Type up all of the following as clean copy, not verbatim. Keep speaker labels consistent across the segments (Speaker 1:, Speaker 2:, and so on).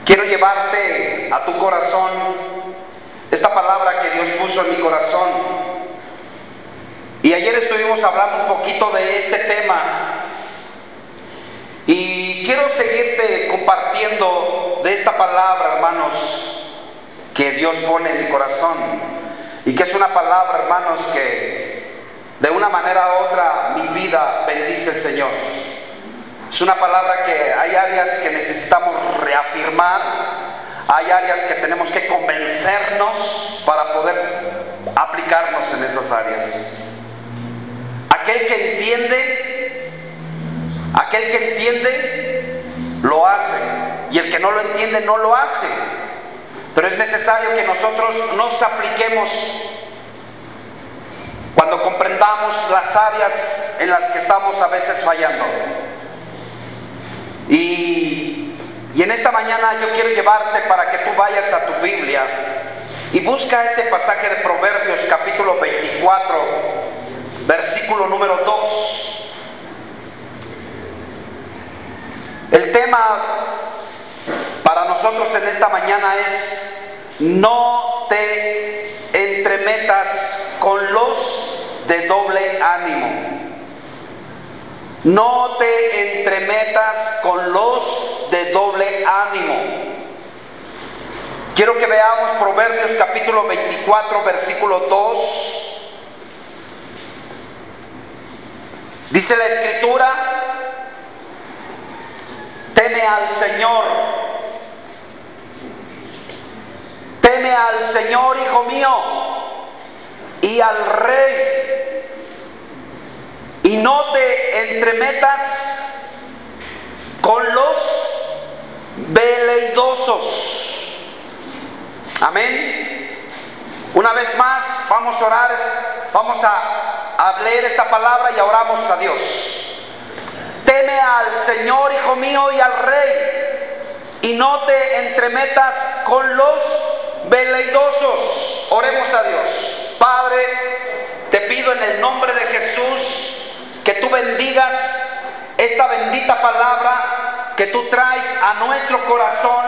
Speaker 1: Quiero llevarte a tu corazón esta palabra que Dios puso en mi corazón. Y ayer estuvimos hablando un poquito de este tema. Y quiero seguirte compartiendo de esta palabra, hermanos, que Dios pone en mi corazón. Y que es una palabra, hermanos, que de una manera u otra mi vida bendice el Señor. Es una palabra que hay áreas que necesitamos reafirmar, hay áreas que tenemos que convencernos para poder aplicarnos en esas áreas. Aquel que entiende, lo hace, y el que no lo entiende, no lo hace. Pero es necesario que nosotros nos apliquemos cuando comprendamos las áreas en las que estamos a veces fallando. Y en esta mañana yo quiero llevarte para que tú vayas a tu Biblia y busca ese pasaje de Proverbios capítulo 24, versículo número 2. El tema para nosotros en esta mañana es: no te entremetas con los de doble ánimo. No te entremetas con los de doble ánimo. Quiero que veamos Proverbios capítulo 24, versículo 2. Dice la Escritura: teme al Señor. Teme al Señor, hijo mío, y al Rey. Y no te entremetas con los veleidosos. Amén. Una vez más vamos a orar, vamos a leer esta palabra y oramos a Dios. Teme al Señor, hijo mío, y al Rey, y no te entremetas con los veleidosos. Oremos a Dios. Padre, te pido en el nombre de Jesús que tú bendigas esta bendita palabra que tú traes a nuestro corazón,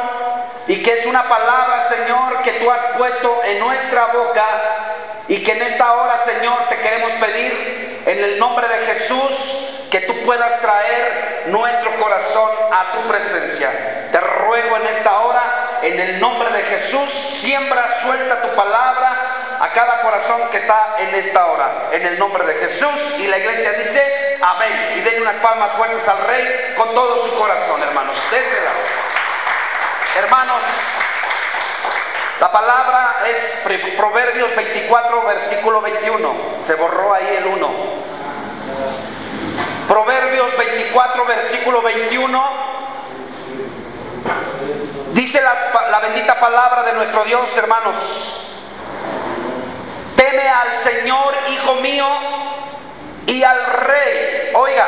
Speaker 1: y que es una palabra, Señor, que tú has puesto en nuestra boca, y que en esta hora, Señor, te queremos pedir en el nombre de Jesús que tú puedas traer nuestro corazón a tu presencia. Te ruego en esta hora, en el nombre de Jesús, siembra, suelta tu palabra a cada corazón que está en esta hora, en el nombre de Jesús. Y la iglesia dice amén. Y denle unas palmas fuertes al Rey con todo su corazón, hermanos. Déselas. Hermanos, la palabra es Proverbios 24, versículo 21. Se borró ahí el 1. Proverbios 24, versículo 21. Dice la bendita palabra de nuestro Dios, hermanos: teme al Señor, hijo mío, y al Rey. Oiga,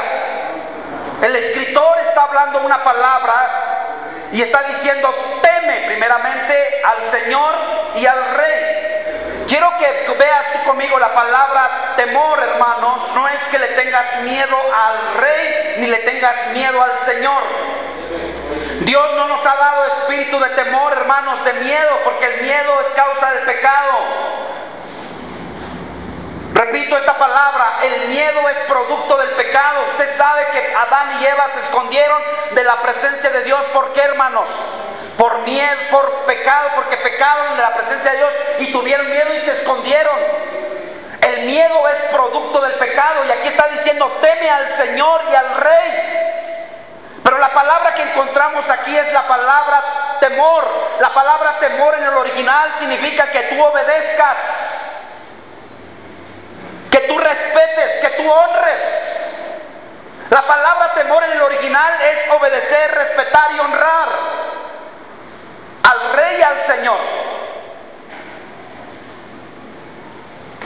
Speaker 1: el escritor está hablando una palabra y está diciendo: teme primeramente al Señor y al Rey. Quiero que veas tú conmigo la palabra temor, hermanos. No es que le tengas miedo al Rey ni le tengas miedo al Señor. Dios no nos ha dado espíritu de temor, hermanos, de miedo, porque el miedo es causa del pecado. Repito esta palabra: el miedo es producto del pecado. Usted sabe que Adán y Eva se escondieron de la presencia de Dios. ¿Por qué, hermanos? Por miedo, por pecado, porque pecaron de la presencia de Dios y tuvieron miedo y se escondieron. El miedo es producto del pecado, y aquí está diciendo: teme al Señor y al Rey. Pero la palabra que encontramos aquí es la palabra temor. La palabra temor en el original significa que tú obedezcas, que tú respetes, que tú honres. La palabra temor en el original es obedecer, respetar y honrar al Rey y al Señor.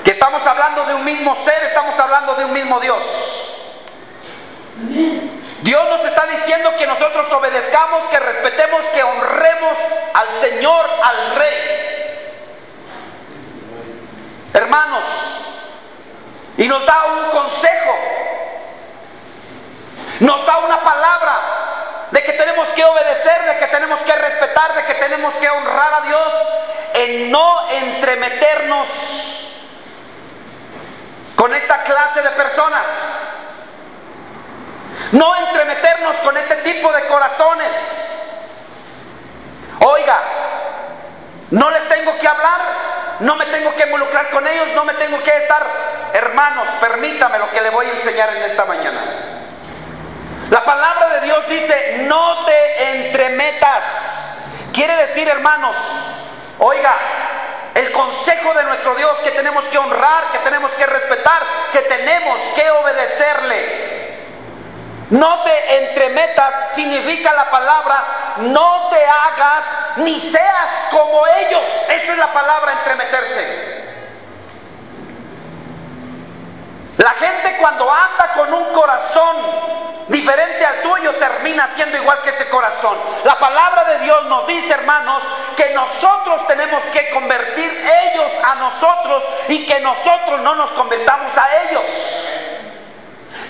Speaker 1: Que estamos hablando de un mismo ser, estamos hablando de un mismo Dios. Dios nos está diciendo que nosotros obedezcamos, que respetemos, que honremos al Señor, al Rey. Hermanos, y nos da un consejo, nos da una palabra de que tenemos que obedecer, de que tenemos que respetar, de tenemos que honrar a Dios en no entremeternos con esta clase de personas. No entremeternos con este tipo de corazones. Oiga, no les tengo que hablar, no me tengo que involucrar con ellos, no me tengo que estar. Hermanos, permítame lo que le voy a enseñar en esta mañana. La palabra de Dios dice: no te entremetas. Quiere decir, hermanos, oiga, el consejo de nuestro Dios, que tenemos que honrar, que tenemos que respetar, que tenemos que obedecerle. No te entremetas significa la palabra: no te hagas ni seas como ellos. Esa es la palabra, entremeterse. La gente, cuando anda con un corazón diferente al tuyo, termina siendo igual que ese corazón. La palabra de Dios nos dice, hermanos, que nosotros tenemos que convertir ellos a nosotros y que nosotros no nos convirtamos a ellos.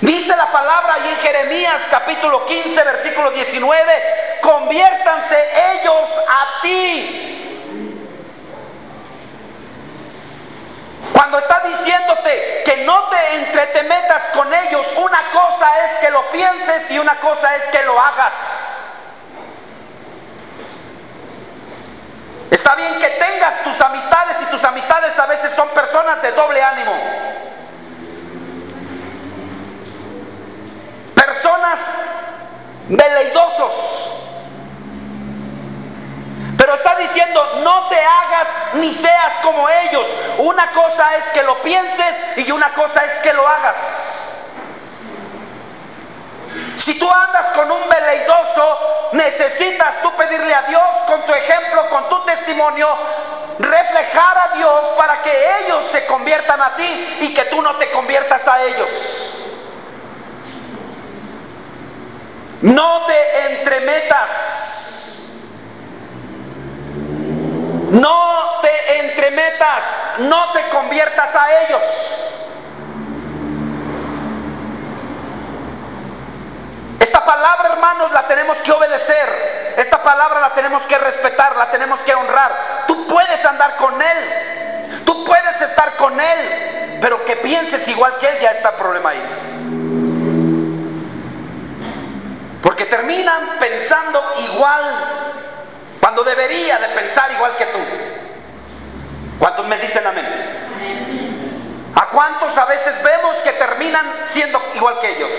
Speaker 1: Dice la palabra allí en Jeremías capítulo 15 versículo 19: conviértanse ellos a ti. Cuando está diciéndote que no te entremetas con ellos, una cosa es que lo pienses y una cosa es que lo hagas. Está bien que tengas tus amistades, y tus amistades a veces son personas de doble ánimo. Personas veleidosos. Pero está diciendo: no te hagas ni seas como ellos. Una cosa es que lo pienses y una cosa es que lo hagas. Si tú andas con un veleidoso, necesitas tú pedirle a Dios, con tu ejemplo, con tu testimonio, reflejar a Dios para que ellos se conviertan a ti y que tú no te conviertas a ellos. No te entremetas. No te entremetas, no te conviertas a ellos. Esta palabra, hermanos, la tenemos que obedecer. Esta palabra la tenemos que respetar, la tenemos que honrar. Tú puedes andar con Él, tú puedes estar con Él, pero que pienses igual que Él, ya está el problema ahí. Porque terminan pensando igual cuando debería de pensar igual que tú. ¿Cuántos me dicen amén? ¿A cuántos a veces vemos que terminan siendo igual que ellos?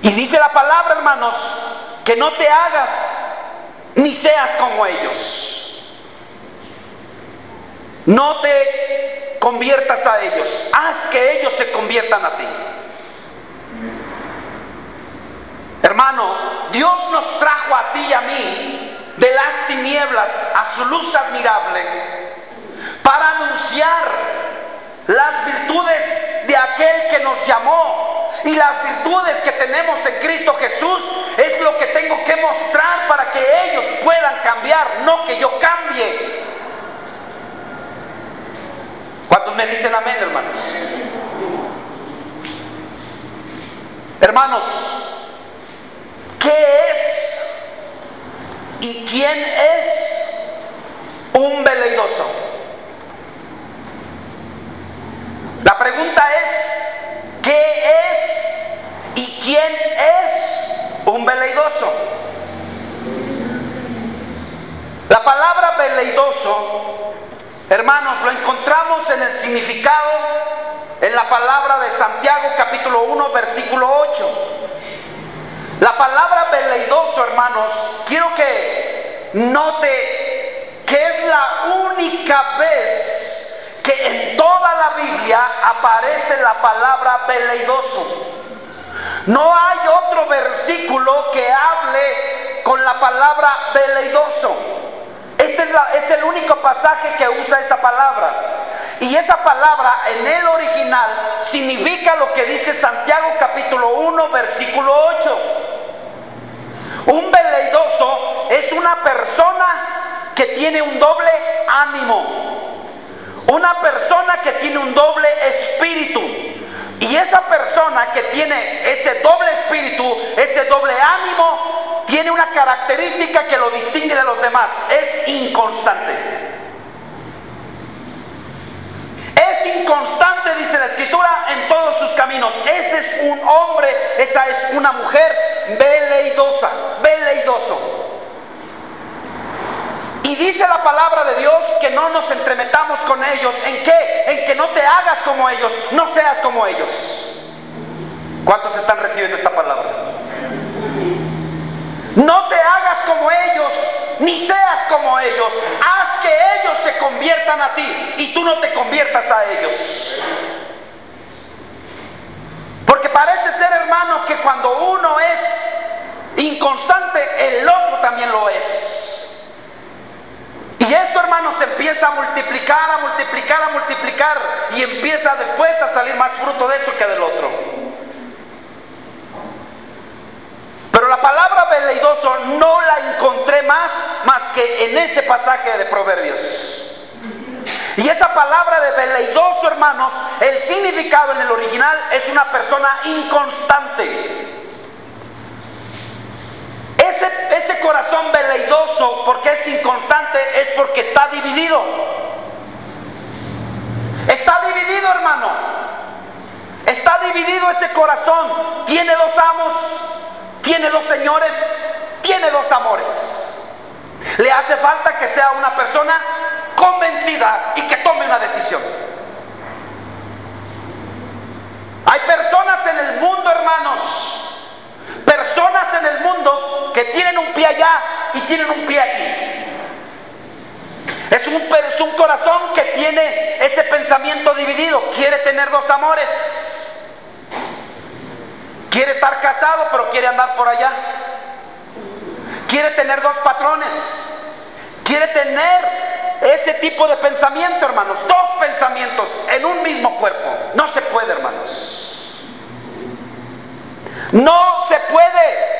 Speaker 1: Y dice la palabra, hermanos, que no te hagas ni seas como ellos. No te conviertas a ellos, haz que ellos se conviertan a ti. Hermano, Dios nos trajo a ti y a mí de las tinieblas a su luz admirable para anunciar las virtudes de aquel que nos llamó. Y las virtudes que tenemos en Cristo Jesús es lo que tengo que mostrar para que ellos puedan cambiar, no que yo cambie. ¿Cuántos me dicen amén, hermanos? Hermanos, ¿qué es y quién es un veleidoso? La pregunta es: ¿qué es y quién es un veleidoso? La palabra veleidoso, hermanos, lo encontramos en el significado en la palabra de Santiago capítulo 1 versículo 8. La palabra veleidoso, hermanos, quiero que note que es la única vez que en toda la Biblia aparece la palabra veleidoso. No hay otro versículo que hable con la palabra veleidoso. Este es el único pasaje que usa esa palabra. Y esa palabra en el original significa lo que dice Santiago capítulo 1 versículo 8. Un veleidoso es una persona que tiene un doble ánimo, una persona que tiene un doble espíritu. Y esa persona que tiene ese doble espíritu, ese doble ánimo, tiene una característica que lo distingue de los demás: es inconstante. Es inconstante, dice la Escritura, en todos sus caminos. Ese es un hombre, esa es una mujer veleidosa, veleidoso. Y dice la palabra de Dios que no nos entremetamos con ellos. ¿En qué? En que no te hagas como ellos, no seas como ellos. ¿Cuántos están recibiendo esta palabra? No te hagas como ellos, ni seas como ellos. Haz que ellos se conviertan a ti y tú no te conviertas a ellos. Porque parece ser, hermano, que cuando uno es inconstante, el otro también lo es. Y esto, hermano, se empieza a multiplicar, a multiplicar, a multiplicar, y empieza después a salir más fruto de eso que del otro. Pero la palabra veleidoso no la encontré más que en ese pasaje de Proverbios. Y esa palabra de veleidoso, hermanos, el significado en el original es una persona inconstante. Ese corazón veleidoso, porque es inconstante, es porque está dividido. Está dividido, hermano. Está dividido ese corazón. Tiene dos amos, tiene dos señores, tiene dos amores. Le hace falta que sea una persona convencida y que tome una decisión. Hay personas en el mundo, hermanos, personas en el mundo que tienen un pie allá y tienen un pie aquí. Es un corazón que tiene ese pensamiento dividido. Quiere tener dos amores. Quiere estar casado, pero quiere andar por allá. Quiere tener dos patrones. Quiere tener ese tipo de pensamiento, hermanos. Dos pensamientos en un mismo cuerpo. No se puede, hermanos. No se puede.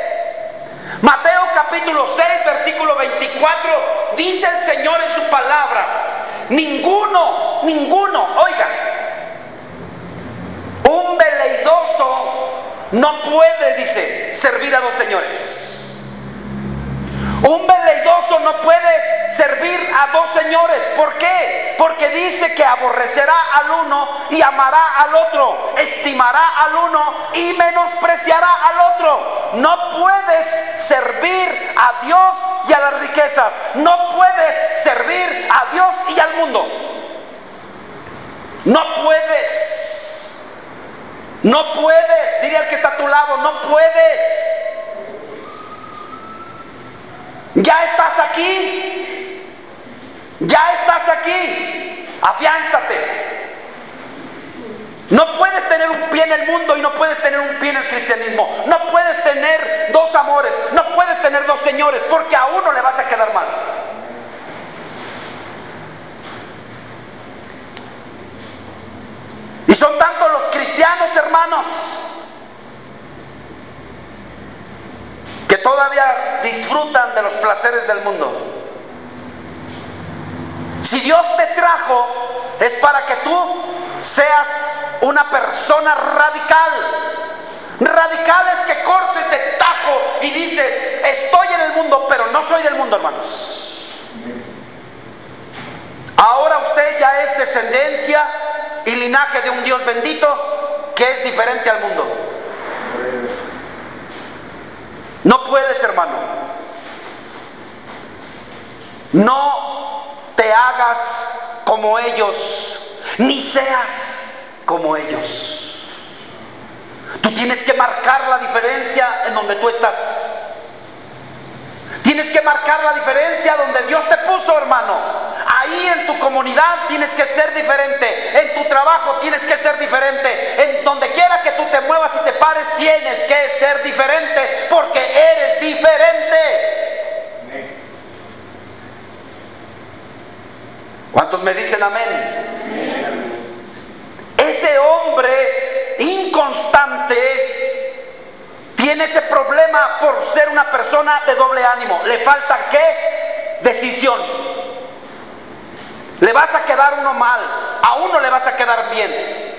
Speaker 1: Mateo capítulo 6, versículo 24, dice el Señor en su palabra: ninguno, oiga, un veleidoso no puede, dice, servir a dos señores. Un veleidoso no puede servir a dos señores. ¿Por qué? Porque dice que aborrecerá al uno y amará al otro, estimará al uno y menospreciará al otro. No puedes servir a Dios y a las riquezas. No puedes servir a Dios y al mundo. No puedes. No puedes. Dile al que está a tu lado: no puedes. Ya estás aquí. Ya estás aquí. Afiánzate. No puedes tener un pie en el mundo y no puedes tener un pie en el cristianismo. No puedes tener dos amores. No puedes tener dos señores, porque a uno le vas a quedar mal. Y son tantos los cristianos, hermanos, que todavía disfrutan de los placeres del mundo. Si Dios te trajo, es para que tú seas una persona radical. Radical es que cortes de tajo y dices: estoy en el mundo, pero no soy del mundo, hermanos. Ahora usted ya es descendencia y linaje de un Dios bendito que es diferente al mundo. No puedes, hermano. No te hagas como ellos, ni seas como ellos. Tú tienes que marcar la diferencia en donde tú estás. Tienes que marcar la diferencia donde Dios te puso, hermano. Ahí en tu comunidad tienes que ser diferente. En tu trabajo tienes que ser diferente. En donde quiera que tú te muevas y te pares, tienes que ser diferente, porque eres diferente. ¿Cuántos me dicen amén? Ese hombre inconstante tiene ese problema por ser una persona de doble ánimo. Le falta ¿qué? Decisión. Le vas a quedar uno mal, a uno le vas a quedar bien.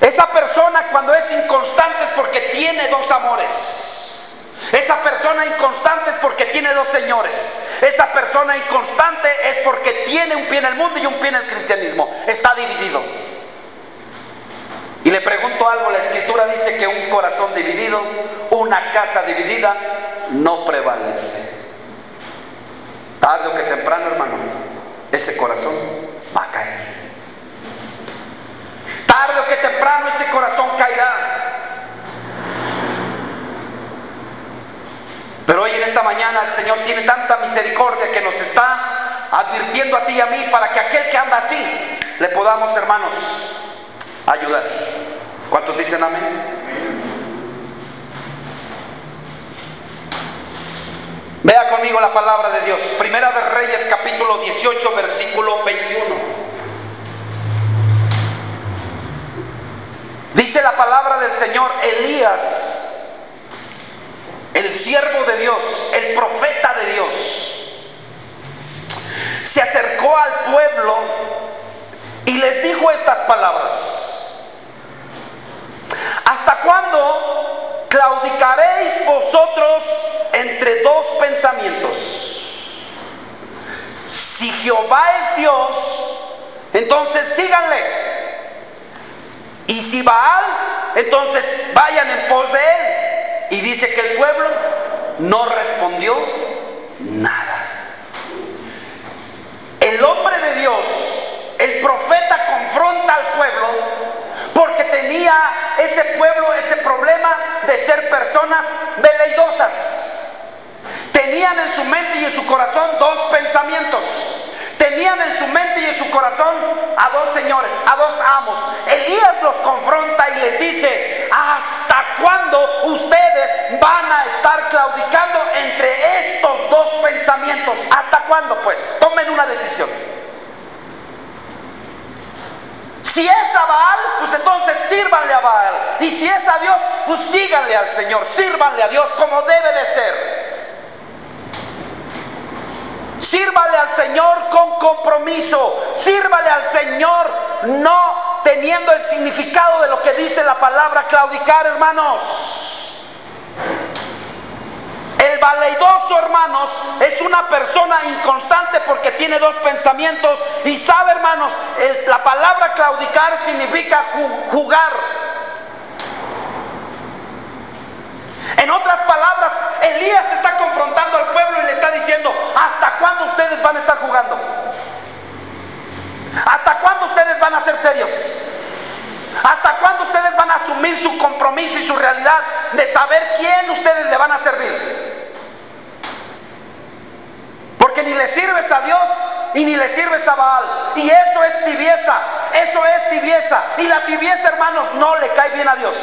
Speaker 1: Esa persona cuando es inconstante es porque tiene dos amores. Esa persona inconstante es porque tiene dos señores. Esa persona inconstante es porque tiene un pie en el mundo y un pie en el cristianismo. Está dividido. Y le pregunto algo, la Escritura dice que un corazón dividido, una casa dividida, no prevalece. Tarde o que temprano, hermano, ese corazón va a caer. Tarde o que temprano ese corazón caerá. Pero hoy en esta mañana el Señor tiene tanta misericordia que nos está advirtiendo a ti y a mí para que aquel que anda así le podamos, hermanos, ayudar. ¿Cuántos dicen amén? Vea conmigo la palabra de Dios. Primera de Reyes, capítulo 18, versículo 21. Dice la palabra del Señor: Elías, el siervo de Dios, el profeta de Dios, se acercó al pueblo y les dijo estas palabras: ¿hasta cuándo claudicaréis vosotros entre dos pensamientos? Si Jehová es Dios, entonces síganle. Y si Baal, entonces vayan en pos de él. Y dice que el pueblo no respondió nada. El hombre de Dios, el profeta, confronta al pueblo porque tenía ese pueblo ese problema de ser personas veleidosas. Tenían en su mente y en su corazón dos pensamientos. Tenían en su mente y en su corazón a dos señores, a dos amos. Elías los confronta y les dice: ¿hasta cuándo ustedes van a estar claudicando entre estos dos pensamientos? ¿Hasta cuándo? Pues tomen una decisión. Si es a Baal, pues entonces sírvanle a Baal. Y si es a Dios, pues síganle al Señor, sírvanle a Dios como debe de ser. Sírvale al Señor con compromiso. Sírvale al Señor no teniendo el significado de lo que dice la palabra claudicar, hermanos. El valeidoso, hermanos, es una persona inconstante porque tiene dos pensamientos. Y sabe, hermanos, la palabra claudicar significa jugar. En otras palabras, Elías está confrontando al pueblo y le está diciendo: ¿hasta cuándo ustedes van a estar jugando? ¿Hasta cuándo ustedes van a ser serios? ¿Hasta cuándo ustedes van a asumir su compromiso y su realidad de saber quién ustedes le van a servir? Porque ni le sirves a Dios y ni le sirves a Baal. Y eso es tibieza, eso es tibieza. Y la tibieza, hermanos, no le cae bien a Dios.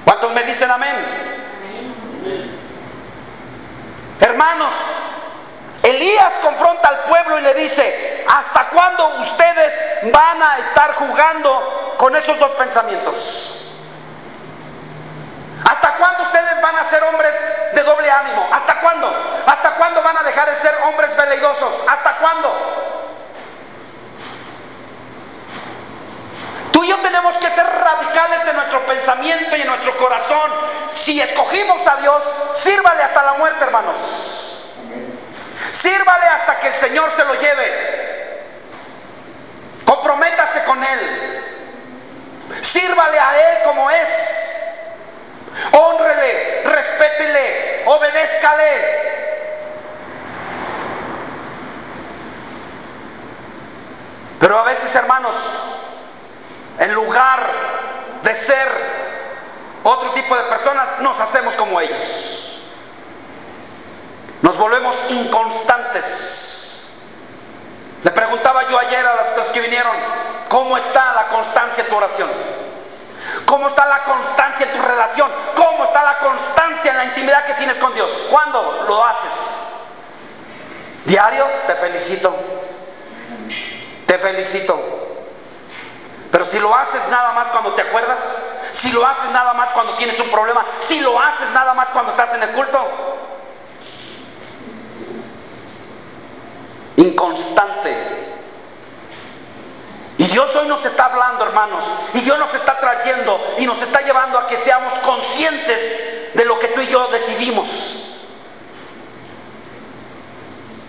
Speaker 1: ¿Cuántos me dicen amén? Amén. Hermanos, Elías confronta al pueblo y le dice: ¿hasta cuándo ustedes van a estar jugando con esos dos pensamientos? ¿Hasta cuándo ustedes van a ser hombres de doble ánimo? ¿Hasta cuándo? ¿Hasta cuándo van a dejar de ser hombres veleidosos? ¿Hasta cuándo? Tú y yo tenemos que ser radicales en nuestro pensamiento y en nuestro corazón. Si escogimos a Dios, sírvale hasta la muerte, hermanos. Sírvale hasta que el Señor se lo lleve. Comprométase con Él. Sírvale a Él como es. Hónrele, respétele, obedézcale. Pero a veces, hermanos, en lugar de ser otro tipo de personas, nos hacemos como ellos. Nos volvemos inconstantes. Le preguntaba yo ayer a los que vinieron: ¿cómo está la constancia en tu oración? ¿Cómo está la constancia en tu relación? ¿Cómo está la constancia en la intimidad que tienes con Dios? ¿Cuándo lo haces? ¿Diario? Te felicito. Te felicito. Pero si lo haces nada más cuando te acuerdas, si lo haces nada más cuando tienes un problema, si lo haces nada más cuando estás en el culto, inconstante. Y Dios hoy nos está hablando, hermanos, y Dios nos está trayendo y nos está llevando a que seamos conscientes de lo que tú y yo decidimos.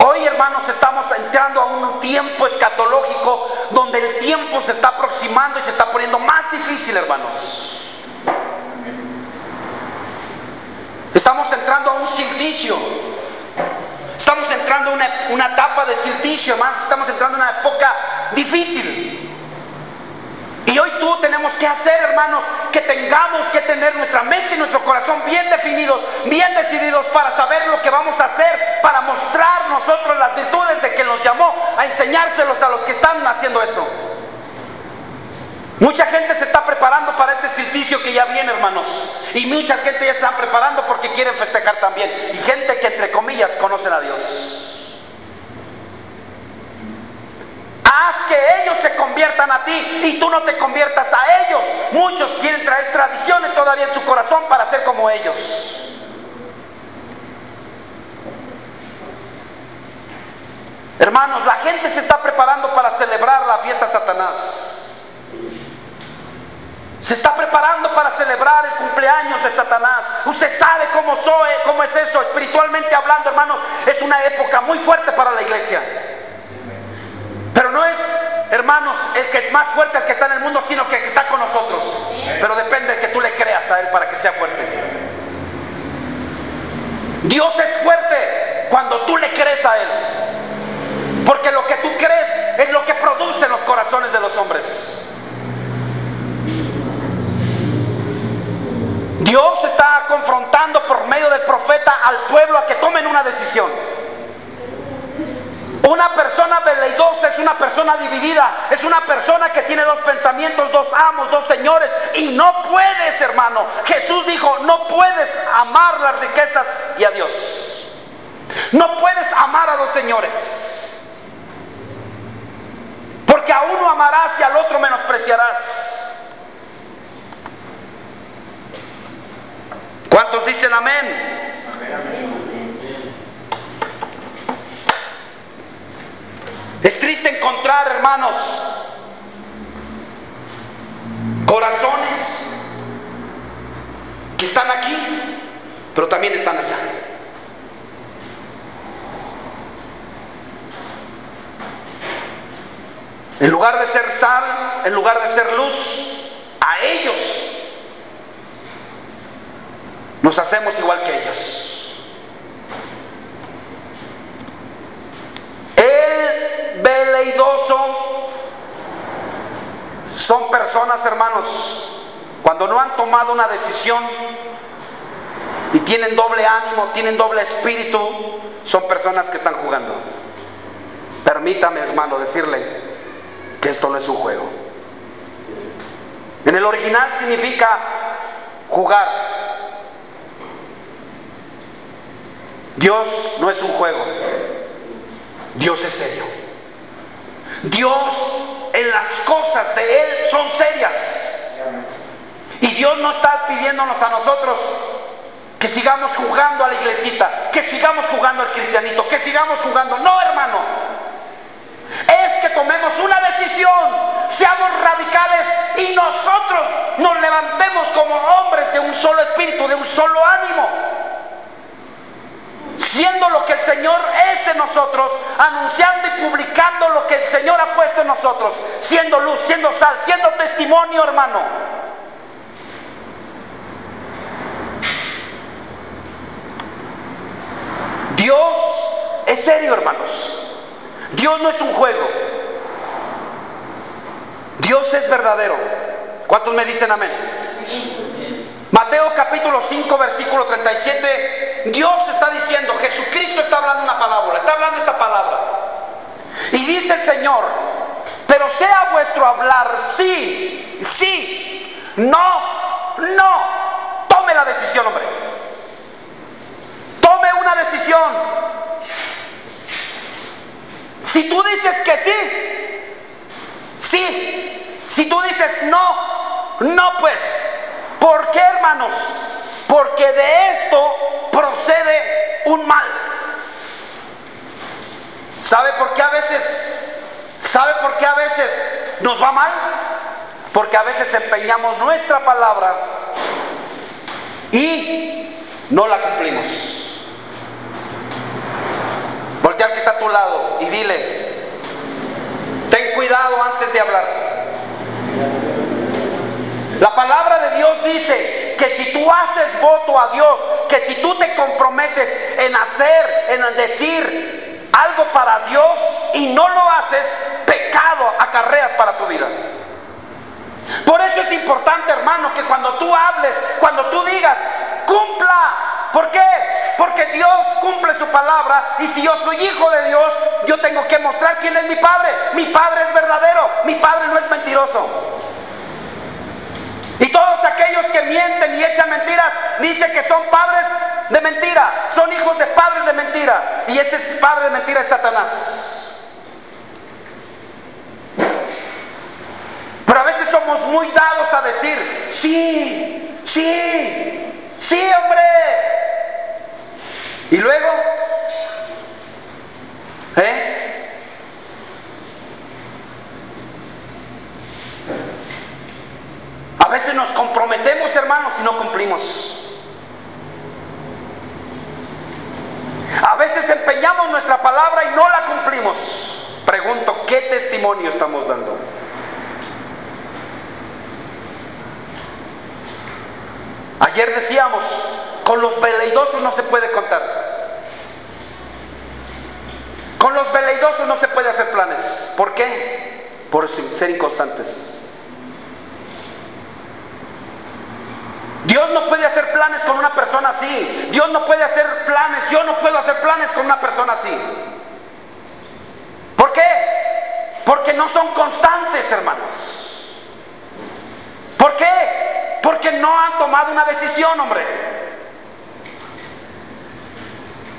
Speaker 1: Hoy, hermanos, estamos entrando a un tiempo escatológico donde el tiempo se está aproximando y se está poniendo más difícil, hermanos. Estamos entrando a un silticio. Estamos entrando a una etapa de silticio, hermanos. Estamos entrando a una época difícil. Y hoy tú tenemos que hacer, hermanos, que tengamos que tener nuestra mente y nuestro corazón bien definidos, bien decididos para saber lo que vamos a hacer, para mostrar nosotros las virtudes de que nos llamó a enseñárselos a los que están haciendo eso. Mucha gente se está preparando para este silticio que ya viene, hermanos. Y mucha gente ya se está preparando porque quieren festejar también. Y gente que, entre comillas, conocen a Dios. Haz que ellos se conviertan a ti y tú no te conviertas a ellos. Muchos quieren traer tradiciones todavía en su corazón para ser como ellos. Hermanos, la gente se está preparando para celebrar la fiesta de Satanás. Se está preparando para celebrar el cumpleaños de Satanás. Usted sabe cómo es eso, espiritualmente hablando, hermanos. Es una época muy fuerte para la iglesia. Pero no es, hermanos, el que es más fuerte el que está en el mundo, sino que el que está con nosotros. Pero depende de que tú le creas a Él para que sea fuerte. Dios es fuerte cuando tú le crees a Él. Porque lo que tú crees es lo que produce en los corazones de los hombres. Dios está confrontando por medio del profeta al pueblo a que tomen una decisión. Una persona veleidosa es una persona dividida, es una persona que tiene dos pensamientos, dos amos, dos señores, y no puedes, hermano. Jesús dijo, no puedes amar las riquezas y a Dios. No puedes amar a dos señores, porque a uno amarás y al otro menospreciarás. ¿Cuántos dicen amén? Es triste encontrar, hermanos, corazones que están aquí, pero también están allá. En lugar de ser sal, en lugar de ser luz, a ellos nos hacemos igual que ellos. El veleidoso son personas, hermanos, cuando no han tomado una decisión y tienen doble ánimo, tienen doble espíritu, son personas que están jugando. Permítame, hermano, decirle que esto no es un juego. En el original significa jugar. Dios no es un juego. Dios es serio. Dios en las cosas de Él son serias. Y Dios no está pidiéndonos a nosotros que sigamos jugando a la iglesita, que sigamos jugando al cristianito, que sigamos jugando. No, hermano. Es que tomemos una decisión, seamos radicales y nosotros nos levantemos como hombres de un solo espíritu, de un solo ánimo. Siendo lo que el Señor es en nosotros, anunciando y publicando lo que el Señor ha puesto en nosotros, siendo luz, siendo sal, siendo testimonio, hermano. Dios es serio, hermanos. Dios no es un juego. Dios es verdadero. ¿Cuántos me dicen amén? Mateo capítulo 5 versículo 37. Dios está diciendo, Jesucristo está hablando una palabra, está hablando esta palabra. Y dice el Señor, pero sea vuestro hablar sí, sí, no, no. Tome la decisión, hombre. Tome una decisión. Si tú dices que sí, sí. Si tú dices no, no pues. ¿Por qué, hermanos? Porque de esto procede un mal. ¿Sabe por qué a veces nos va mal? Porque a veces empeñamos nuestra palabra y no la cumplimos. Voltea al que está a tu lado y dile: ten cuidado antes de hablar. La palabra de Dios dice que si tú haces voto a Dios, que si tú te comprometes en hacer, en decir algo para Dios y no lo haces, pecado acarreas para tu vida. Por eso es importante, hermano, que cuando tú hables, cuando tú digas, cumpla. ¿Por qué? Porque Dios cumple su palabra, y si yo soy hijo de Dios, yo tengo que mostrar quién es mi Padre. Mi Padre es verdadero, mi Padre no es mentiroso. Y todos aquellos que mienten y echan mentiras, dice que son padres de mentira, son hijos de padres de mentira, y ese padre de mentira es Satanás. Pero a veces somos muy dados a decir, sí, sí, sí, hombre. Y luego, a veces nos comprometemos, hermanos, y no cumplimos. A veces empeñamos nuestra palabra y no la cumplimos. Pregunto, ¿qué testimonio estamos dando? Ayer decíamos, con los veleidosos no se puede contar. Con los veleidosos no se puede hacer planes. ¿Por qué? Por ser inconstantes. Dios no puede hacer planes con una persona así. Dios no puede hacer planes. Yo no puedo hacer planes con una persona así. ¿Por qué? Porque no son constantes, hermanos. ¿Por qué? Porque no han tomado una decisión, hombre.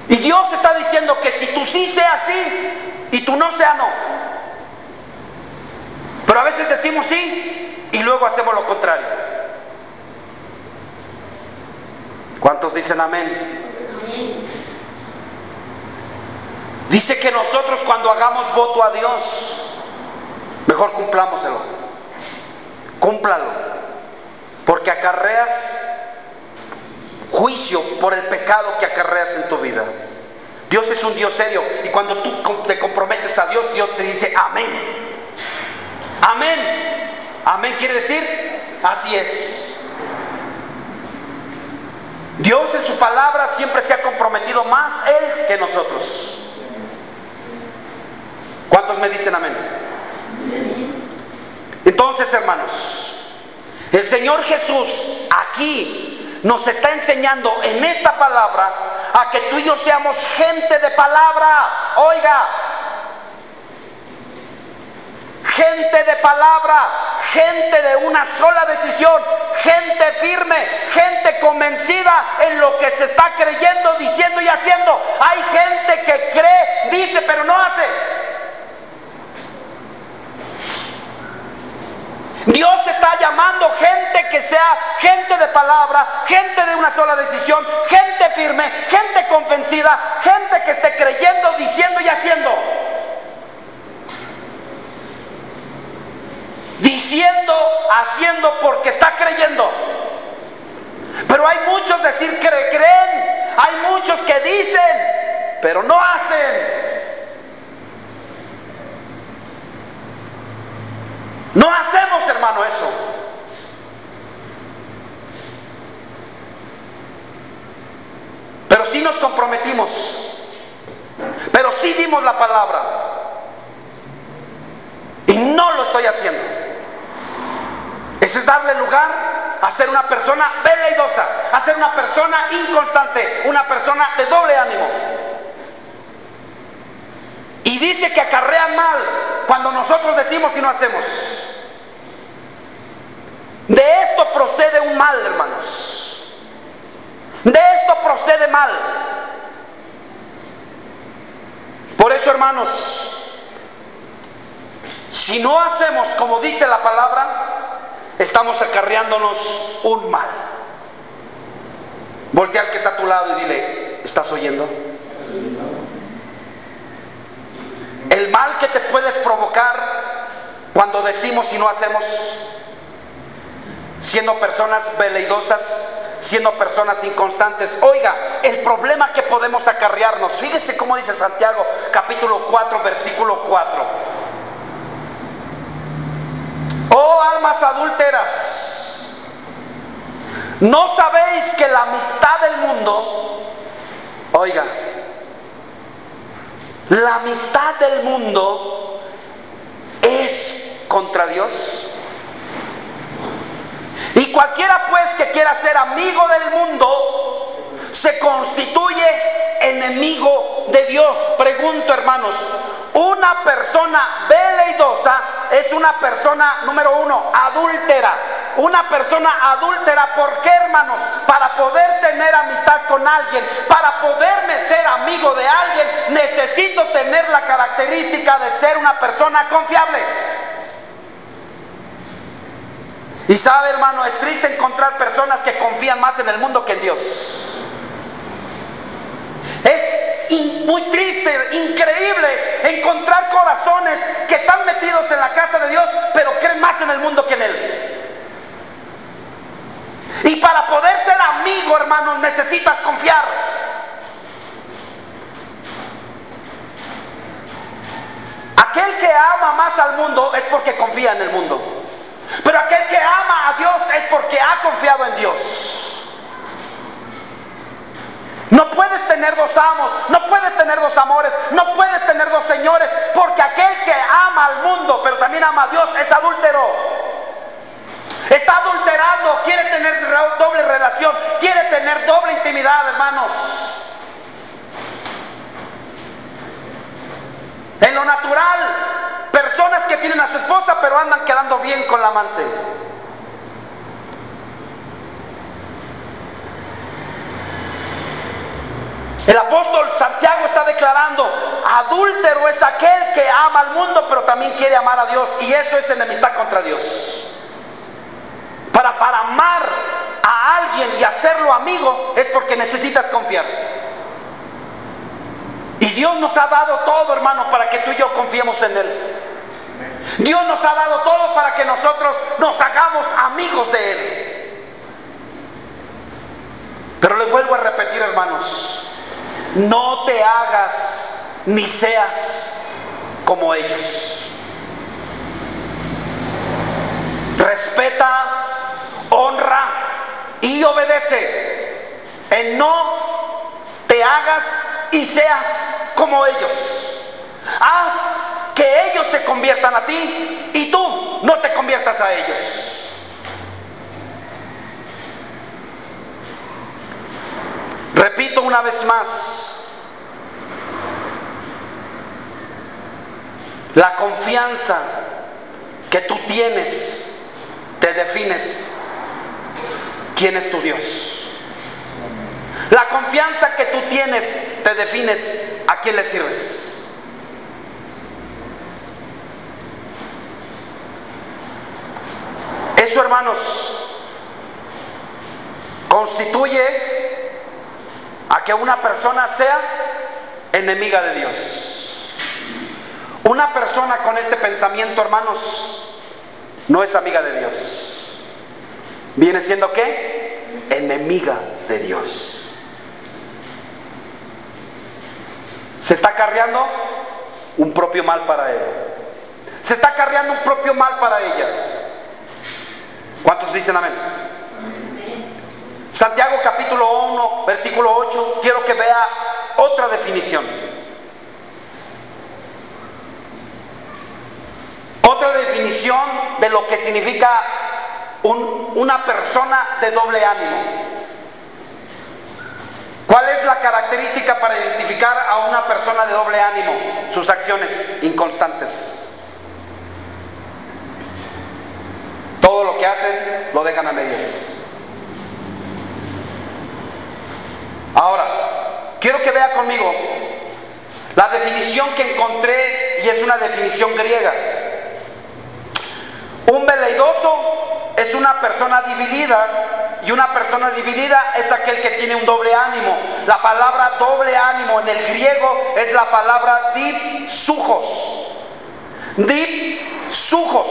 Speaker 1: Y Dios está diciendo que si tú sí seas sí y tú no sea no. Pero a veces decimos sí y luego hacemos lo contrario. ¿Cuántos dicen amén? Amén. Dice que nosotros cuando hagamos voto a Dios, mejor cumplámoselo. Cúmplalo. Porque acarreas juicio por el pecado que acarreas en tu vida. Dios es un Dios serio, y cuando tú te comprometes a Dios, Dios te dice amén. Amén. Amén quiere decir así es. Dios en su palabra siempre se ha comprometido más Él que nosotros. ¿Cuántos me dicen amén? Entonces, hermanos, el Señor Jesús aquí nos está enseñando en esta palabra a que tú y yo seamos gente de palabra. Oiga, gente de palabra, gente de una sola decisión, gente firme, gente convencida en lo que se está creyendo, diciendo y haciendo. Hay gente que cree, dice, pero no hace. Dios está llamando gente que sea gente de palabra, gente de una sola decisión, gente firme, gente convencida, gente que esté creyendo, diciendo y haciendo. Diciendo, haciendo porque está creyendo. Pero hay muchos decir que creen, hay muchos que dicen, pero no hacen. No hacemos, hermano, eso. Pero sí nos comprometimos, pero sí dimos la palabra, y no lo estoy haciendo. Eso es darle lugar a ser una persona veleidosa, a ser una persona inconstante, una persona de doble ánimo. Y dice que acarrea mal cuando nosotros decimos y no hacemos. De esto procede un mal, hermanos. De esto procede mal. Por eso, hermanos, si no hacemos como dice la palabra, estamos acarreándonos un mal. Voltea al que está a tu lado y dile, ¿estás oyendo? El mal que te puedes provocar cuando decimos y no hacemos, siendo personas veleidosas, siendo personas inconstantes. Oiga, el problema que podemos acarrearnos, fíjese cómo dice Santiago capítulo 4 versículo 4: oh almas adúlteras, ¿no sabéis que la amistad del mundo, oiga, la amistad del mundo es contra Dios? Y cualquiera pues que quiera ser amigo del mundo se constituye enemigo de Dios. Pregunto, hermanos, una persona veleidosa es una persona, número uno, adúltera. Una persona adúltera, ¿por qué, hermanos? Para poder tener amistad con alguien, para poderme ser amigo de alguien, necesito tener la característica de ser una persona confiable. Y sabe, hermano, es triste encontrar personas que confían más en el mundo que en Dios. Es muy triste, increíble encontrar corazones que están metidos en la casa de Dios, pero creen más en el mundo que en Él. Y para poder ser amigo, hermano, necesitas confiar. Aquel que ama más al mundo es porque confía en el mundo. Pero aquel que ama a Dios es porque ha confiado en Dios. No puedes tener dos amos, no puedes tener dos amores, no puedes tener dos señores, porque aquel que ama al mundo pero también ama a Dios es adúltero. Está adulterando, quiere tener doble relación, quiere tener doble intimidad, hermanos. En lo natural, personas que tienen a su esposa pero andan quedando bien con la amante. El apóstol Santiago está declarando: adúltero es aquel que ama al mundo pero también quiere amar a Dios, y eso es enemistad contra Dios. Para amar a alguien y hacerlo amigo es porque necesitas confiar. Y Dios nos ha dado todo, hermano, para que tú y yo confiemos en Él. Dios nos ha dado todo para que nosotros nos hagamos amigos de Él. Pero les vuelvo a repetir, hermanos, no te hagas ni seas como ellos. Respeta, honra y obedece. No te hagas y seas como ellos. Haz que ellos se conviertan a ti y tú no te conviertas a ellos. Repito una vez más: la confianza que tú tienes te defines quién es tu Dios. La confianza que tú tienes te defines a quién le sirves. Eso, hermanos, constituye a que una persona sea enemiga de Dios. Una persona con este pensamiento, hermanos, no es amiga de Dios. ¿Viene siendo qué? Enemiga de Dios. Se está acarreando un propio mal para él. Se está acarreando un propio mal para ella. ¿Cuántos dicen amén? Santiago capítulo 1 versículo 8. Quiero que vea otra definición. Otra definición de lo que significa una persona de doble ánimo. ¿Cuál es la característica para identificar a una persona de doble ánimo? Sus acciones inconstantes. Todo lo que hacen lo dejan a medias. Ahora, quiero que vea conmigo la definición que encontré, y es una definición griega. Un veleidoso es una persona dividida, y una persona dividida es aquel que tiene un doble ánimo. La palabra doble ánimo en el griego es la palabra dipsujos. Dipsujos dipsujos.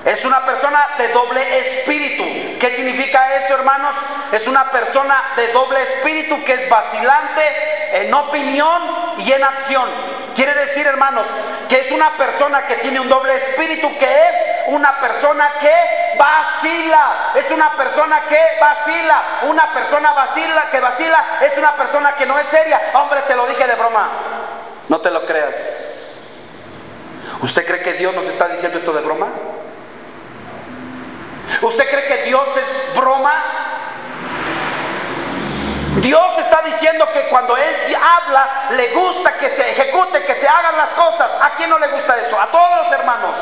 Speaker 1: Es una persona de doble espíritu. ¿Qué significa eso, hermanos? Es una persona de doble espíritu que es vacilante en opinión y en acción. Quiere decir, hermanos, que es una persona que tiene un doble espíritu, que es una persona que vacila. Es una persona que vacila. Una persona que vacila es una persona que no es seria. Hombre, te lo dije de broma. No te lo creas. ¿Usted cree que Dios nos está diciendo esto de broma? ¿Usted cree que Dios es broma? Dios está diciendo que cuando Él habla, le gusta que se ejecute, que se hagan las cosas. ¿A quién no le gusta eso? A todos los hermanos.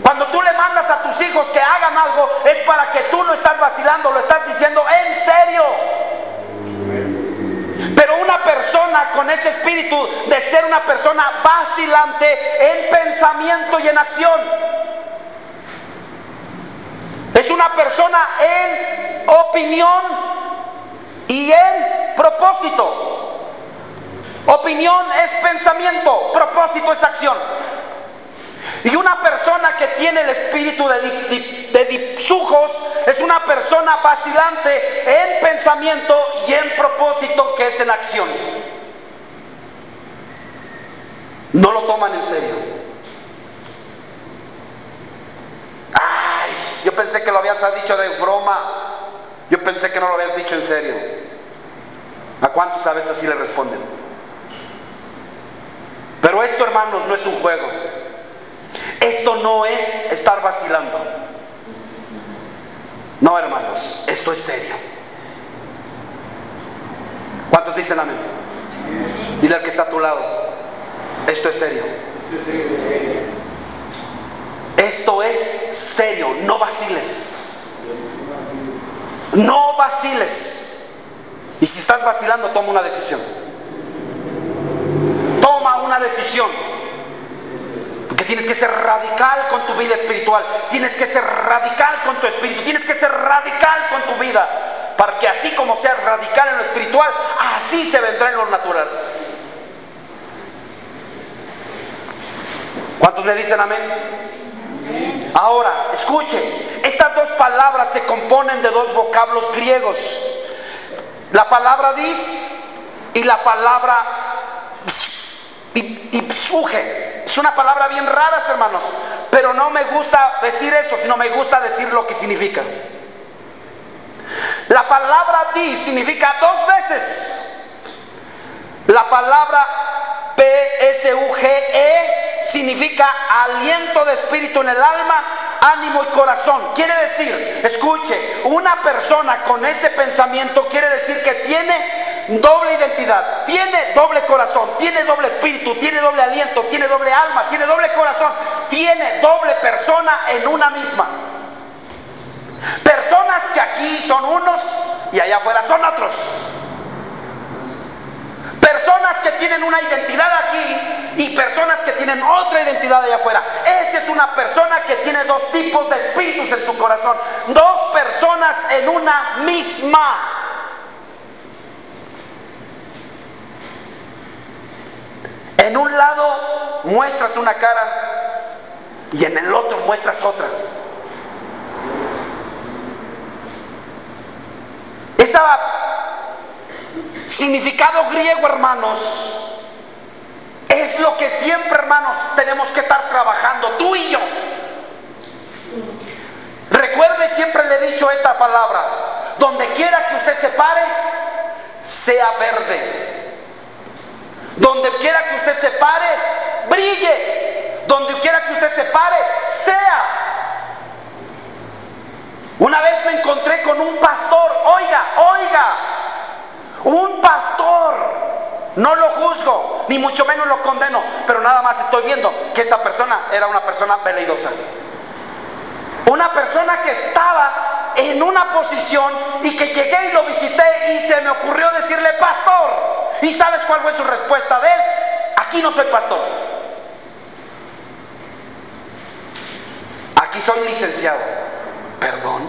Speaker 1: Cuando tú le mandas a tus hijos que hagan algo, es para que tú no estás vacilando, lo estás diciendo en serio. Pero una persona con ese espíritu de ser una persona vacilante en pensamiento y en acción, es una persona en opinión y en propósito. Opinión es pensamiento, propósito es acción. Y una persona que tiene el espíritu de dipsujos es una persona vacilante en pensamiento y en propósito, que es en acción. No lo toman en serio. Ay, yo pensé que lo habías dicho de broma. Yo pensé que no lo habías dicho en serio. ¿A cuántos a veces así le responden? Pero esto, hermanos, no es un juego. Esto no es estar vacilando. No, hermanos, esto es serio. ¿Cuántos dicen amén? Dile al que está a tu lado: esto es serio. Esto es serio, no vaciles. No vaciles. Y si estás vacilando, toma una decisión. Toma una decisión. Porque tienes que ser radical con tu vida espiritual. Tienes que ser radical con tu espíritu. Tienes que ser radical con tu vida. Para que así como seas radical en lo espiritual, así se vendrá en lo natural. ¿Cuántos me dicen amén? Ahora, escuche, estas dos palabras se componen de dos vocablos griegos. La palabra dis y la palabra ipsuge. Es una palabra bien rara, hermanos, pero no me gusta decir esto, sino me gusta decir lo que significa. La palabra dis significa dos veces. La palabra psuge significa aliento de espíritu en el alma, ánimo y corazón. Quiere decir, escuche, una persona con ese pensamiento quiere decir que tiene doble identidad, tiene doble corazón, tiene doble espíritu, tiene doble aliento, tiene doble alma, tiene doble corazón, tiene doble persona en una misma. Personas que aquí son unos y allá afuera son otros. Personas que tienen una identidad aquí y personas que tienen otra identidad allá afuera. Esa es una persona que tiene dos tipos de espíritus en su corazón. Dos personas en una misma. En un lado muestras una cara y en el otro muestras otra. Esa significado griego, hermanos, es lo que siempre, hermanos, tenemos que estar trabajando, tú y yo. Recuerde, siempre le he dicho esta palabra: donde quiera que usted se pare, sea verde. Donde quiera que usted se pare, brille. Donde quiera que usted se pare, sea. Una vez me encontré con un pastor, oiga, un pastor. No lo juzgo, ni mucho menos lo condeno, pero nada más estoy viendo que esa persona era una persona veleidosa. Una persona que estaba en una posición y que llegué y lo visité y se me ocurrió decirle: pastor. ¿Y sabes cuál fue su respuesta de él? Aquí no soy pastor. Aquí soy licenciado. ¿Perdón?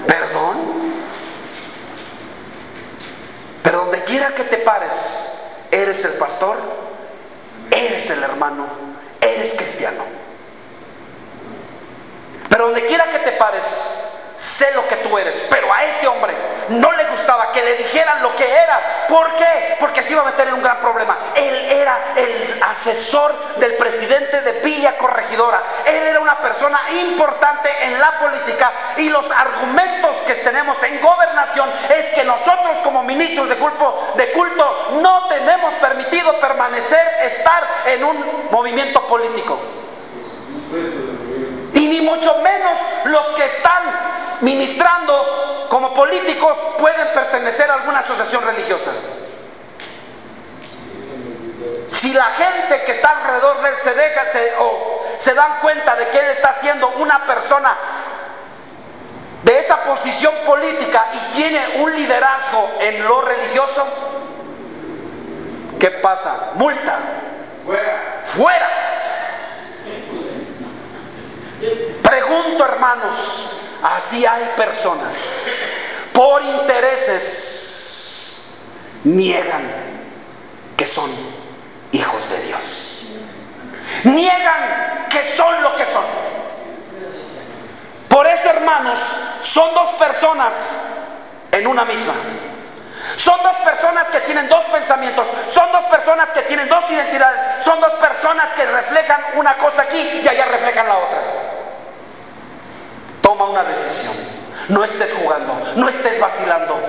Speaker 1: ¿Perdón? Pero donde quiera que te pares, eres el pastor, eres dice el hermano, eres cristiano. Pero donde quiera que te pares, sé lo que tú eres. Pero a este hombre no le gustaba que le dijeran lo que era. ¿Por qué? Porque se iba a meter en un gran problema. Él era el asesor del presidente de Villa Corregidora. Él era una persona importante en la política, y los argumentos que tenemos en gobernación es que nosotros como ministros de culto no tenemos permitido estar en un movimiento político. Y ni mucho menos los que están ministrando como políticos pueden pertenecer a alguna asociación religiosa. Si la gente que está alrededor de él se dan cuenta de que él está siendo una persona de esa posición política y tiene un liderazgo en lo religioso, ¿qué pasa? Multa. Fuera. Pregunto, hermanos, así hay personas por intereses niegan que son hijos de Dios, niegan que son lo que son. Por eso, hermanos, son dos personas en una misma. Son dos personas que tienen dos pensamientos, son dos personas que tienen dos identidades, son dos personas que reflejan una cosa aquí y allá reflejan la otra. Toma una decisión, no estés jugando, no estés vacilando,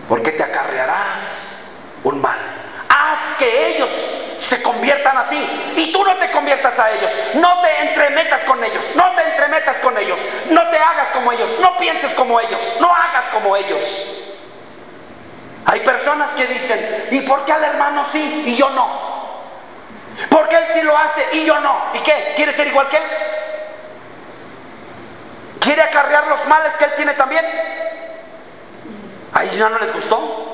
Speaker 1: porque te acarrearás un mal. Haz que ellos se conviertan a ti y tú no te conviertas a ellos. No te entremetas con ellos, no te entremetas con ellos, no te hagas como ellos, no pienses como ellos, no hagas como ellos. Hay personas que dicen, ¿y por qué al hermano sí y yo no? ¿Por qué él sí lo hace y yo no? ¿Y qué? ¿Quiere ser igual que él? ¿Quiere acarrear los males que él tiene también? ¿A ellos ya no les gustó?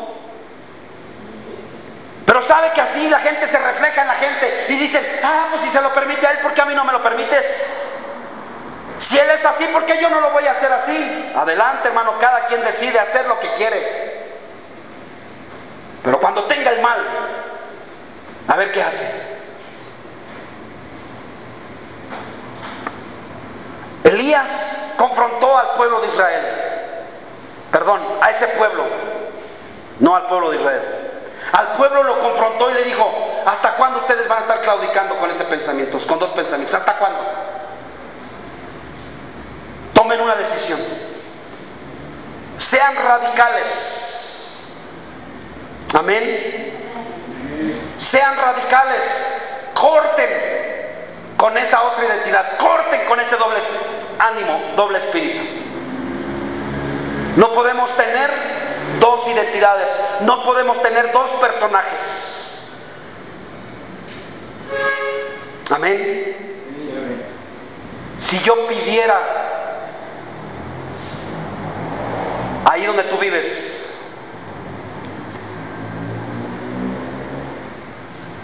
Speaker 1: Pero sabe que así la gente se refleja en la gente y dicen, pues si se lo permite a él, ¿por qué a mí no me lo permites? Si él es así, ¿por qué yo no lo voy a hacer así? Adelante, hermano, cada quien decide hacer lo que quiere. Pero cuando tenga el mal, a ver qué hace. Elías confrontó al pueblo de Israel. Perdón, a ese pueblo, no al pueblo de Israel. Al pueblo lo confrontó y le dijo, ¿hasta cuándo ustedes van a estar claudicando con ese pensamiento, con dos pensamientos? ¿Hasta cuándo? Tomen una decisión. Sean radicales. Amén. Sean radicales. Corten con esa otra identidad. Corten con ese doble ánimo, doble espíritu. No podemos tener dos identidades, no podemos tener dos personajes. Amén. Si yo pidiera ahí donde tú vives,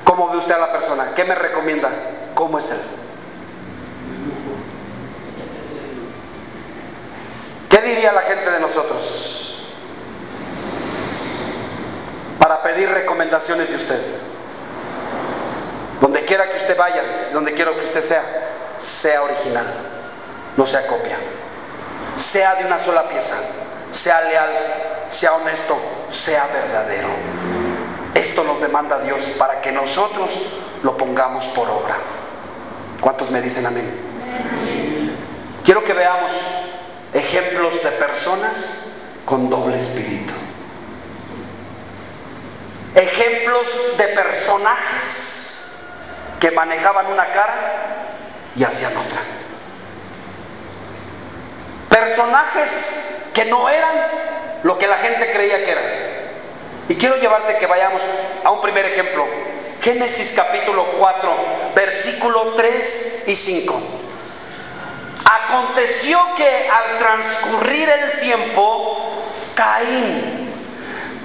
Speaker 1: ¿cómo ve usted a la persona? ¿Qué me recomienda? ¿Cómo es él? ¿Qué diría la gente de nosotros para pedir recomendaciones de usted? Donde quiera que usted vaya, donde quiera que usted sea original, no sea copia, sea de una sola pieza, sea leal, sea honesto, sea verdadero. Esto nos demanda Dios para que nosotros lo pongamos por obra. ¿Cuántos me dicen amén? Quiero que veamos ejemplos de personas con doble espíritu. Ejemplos de personajes que manejaban una cara y hacían otra. Personajes que no eran lo que la gente creía que eran. Y quiero llevarte que vayamos a un primer ejemplo. Génesis capítulo 4, versículo 3 y 5. Aconteció que al transcurrir el tiempo, Caín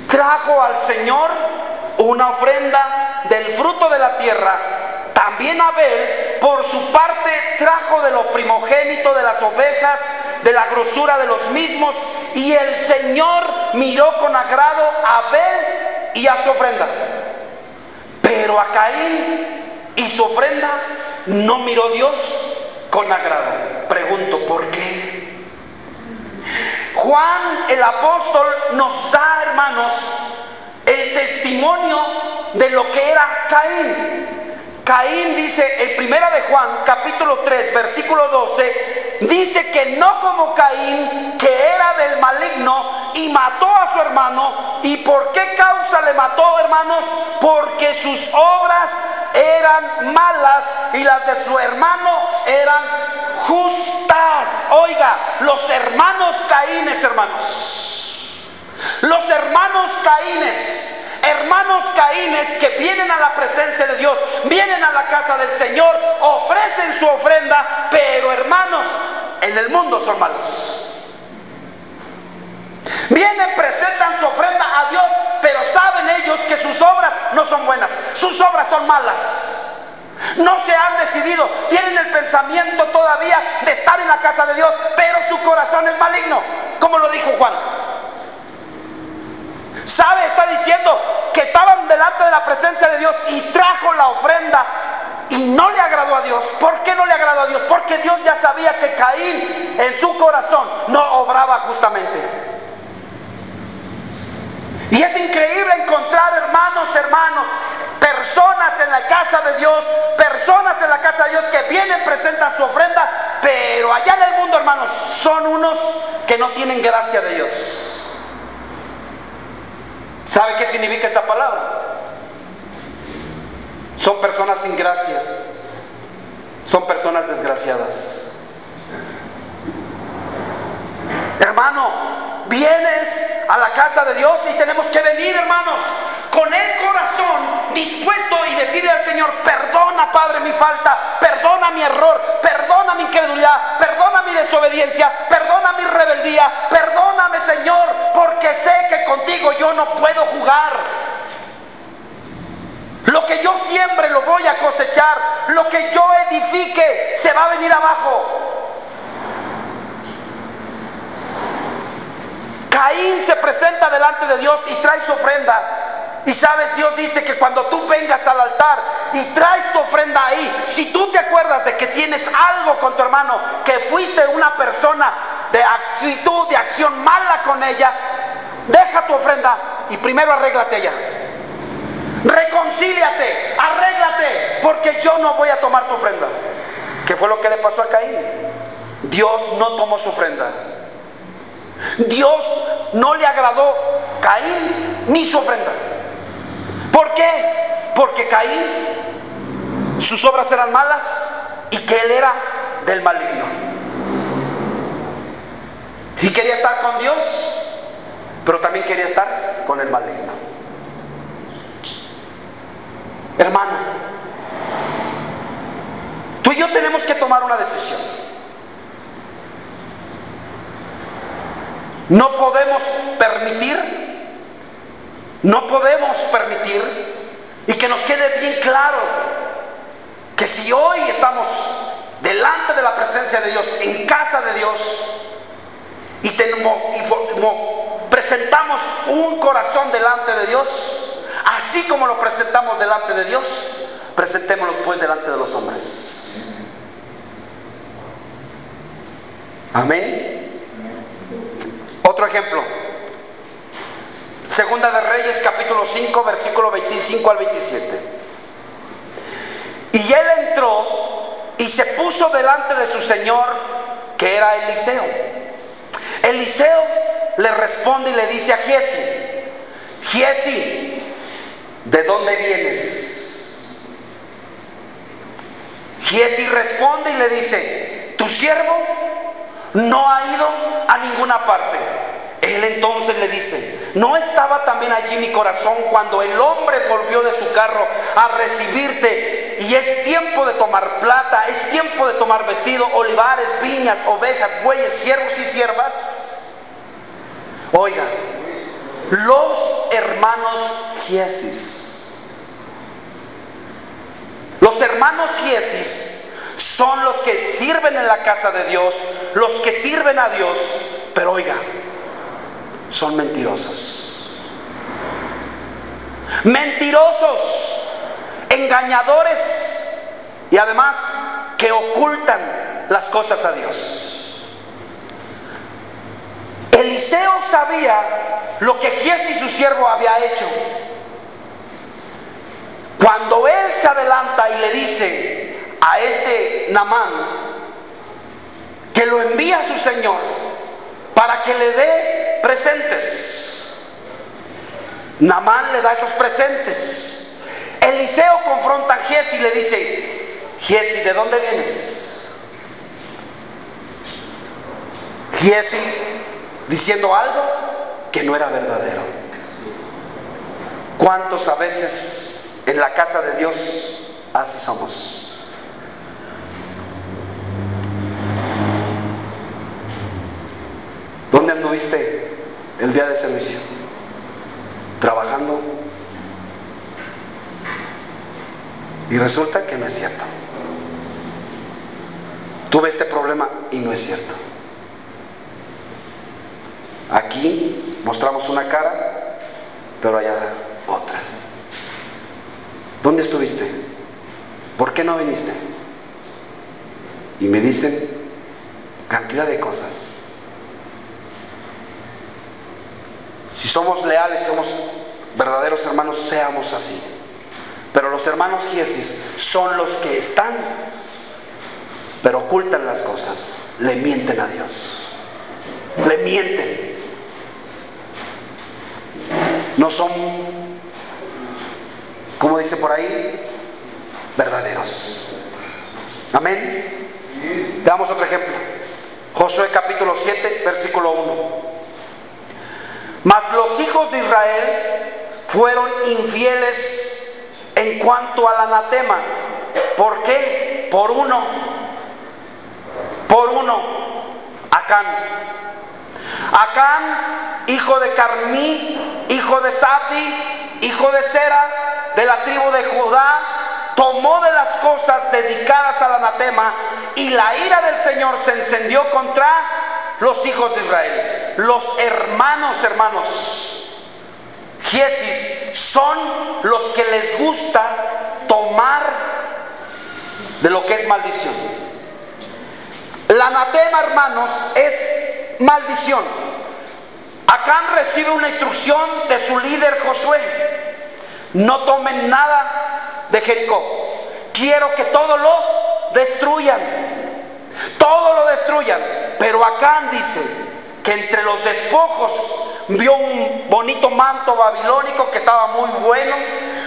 Speaker 1: trajo al Señor una ofrenda del fruto de la tierra. También Abel, por su parte, trajo de lo primogénito de las ovejas, de la grosura de los mismos, y el Señor miró con agrado a Abel y a su ofrenda. Pero a Caín y su ofrenda no miró Dios con agrado. Pregunto, ¿por qué? Juan el apóstol nos da, hermanos, el testimonio de lo que era Caín. Caín dice en primera de Juan capítulo 3 versículo 12, dice que no como Caín, que era del maligno y mató a su hermano. ¿Y por qué causa le mató, hermanos? Porque sus obras eran malas y las de su hermano eran justas. Oiga, los hermanos Caínes, hermanos, los hermanos Caínes que vienen a la presencia de Dios, vienen a la casa del Señor, ofrecen su ofrenda, pero hermanos, en el mundo son malos. Vienen, presentan su ofrenda a Dios, pero saben ellos que sus obras no son buenas, sus obras son malas. No se han decidido, tienen el pensamiento todavía de estar en la casa de Dios, pero su corazón es maligno, como lo dijo Juan. ¿Sabe? Está diciendo que estaban delante de la presencia de Dios y trajo la ofrenda y no le agradó a Dios. ¿Por qué no le agradó a Dios? Porque Dios ya sabía que Caín en su corazón no obraba justamente. Y es increíble encontrar, hermanos, personas en la casa de Dios, que vienen, presentan su ofrenda, pero allá en el mundo, hermanos, son unos que no tienen gracia de Dios. ¿Sabe qué significa esa palabra? Son personas sin gracia, son personas desgraciadas. Hermano, vienes a la casa de Dios y tenemos que venir, hermanos, con el corazón dispuesto y decirle al Señor: perdona, Padre, mi falta, perdona mi error, perdona mi incredulidad, perdona mi desobediencia, perdona mi rebeldía, perdóname, Señor, porque sé que contigo yo no puedo jugar. Lo que yo siembre lo voy a cosechar, lo que yo edifique se va a venir abajo. Caín se presenta delante de Dios y trae su ofrenda. Y sabes, Dios dice que cuando tú vengas al altar y traes tu ofrenda ahí, si tú te acuerdas de que tienes algo con tu hermano, que fuiste una persona de actitud, de acción mala con ella, deja tu ofrenda y primero arréglate ella. Reconcíliate, arréglate, porque yo no voy a tomar tu ofrenda. ¿Qué fue lo que le pasó a Caín? Dios no tomó su ofrenda. Dios no le agradó Caín ni su ofrenda. ¿Por qué? Porque Caín, sus obras eran malas y que él era del maligno. Sí quería estar con Dios, pero también quería estar con el maligno. Hermano, tú y yo tenemos que tomar una decisión. No podemos permitir, y que nos quede bien claro, que si hoy estamos delante de la presencia de Dios, en casa de Dios, y presentamos un corazón delante de Dios, así como lo presentamos delante de Dios, presentémoslo pues delante de los hombres. Amén. Otro ejemplo, Segunda de Reyes capítulo 5 versículo 25 al 27. Y él entró y se puso delante de su señor, que era Eliseo. Eliseo le responde y le dice a Giezi: Giezi, ¿de dónde vienes? Giezi responde y le dice: tu siervo no ha ido a ninguna parte. Él entonces le dice: ¿no estaba también allí mi corazón cuando el hombre volvió de su carro a recibirte? Y es tiempo de tomar plata, es tiempo de tomar vestido, olivares, viñas, ovejas, bueyes, siervos y siervas. Oigan, los hermanos Giezis, los hermanos Giezis son los que sirven en la casa de Dios, los que sirven a Dios, pero oiga, son mentirosos. Mentirosos. engañadores y además que ocultan las cosas a Dios. Eliseo sabía lo que Giezi su siervo había hecho. Cuando él se adelanta y le dice a este Naamán que lo envía a su señor para que le dé presentes, Naamán le da esos presentes. Eliseo confronta a Giezi y le dice: Giezi, ¿de dónde vienes? Giezi diciendo algo que no era verdadero. ¿Cuántos a veces en la casa de Dios así somos? ¿Dónde anduviste el día de servicio? ¿Trabajando? Y resulta que no es cierto. Tuve este problema y no es cierto. Aquí mostramos una cara, pero allá otra. ¿Dónde estuviste? ¿Por qué no viniste? Y me dicen cantidad de cosas. Si somos leales, somos verdaderos hermanos, seamos así. Pero los hermanos Giezi son los que están, pero ocultan las cosas, le mienten a Dios, le mienten. No son, como dice por ahí, verdaderos. Amén. Veamos otro ejemplo. Josué capítulo 7, versículo 1. Mas los hijos de Israel fueron infieles en cuanto al anatema. ¿Por qué? Por uno, Acán. Acán, hijo de Carmí, hijo de Zabdi, hijo de Zera, de la tribu de Judá, tomó de las cosas dedicadas al anatema, y la ira del Señor se encendió contra los hijos de Israel. Los hermanos Giezi son los que les gusta tomar de lo que es maldición. El anatema, hermanos, es maldición. Acán recibe una instrucción de su líder Josué: no tomen nada de Jericó, quiero que todo lo destruyan, pero Acán dice que entre los despojos vio un bonito manto babilónico que estaba muy bueno,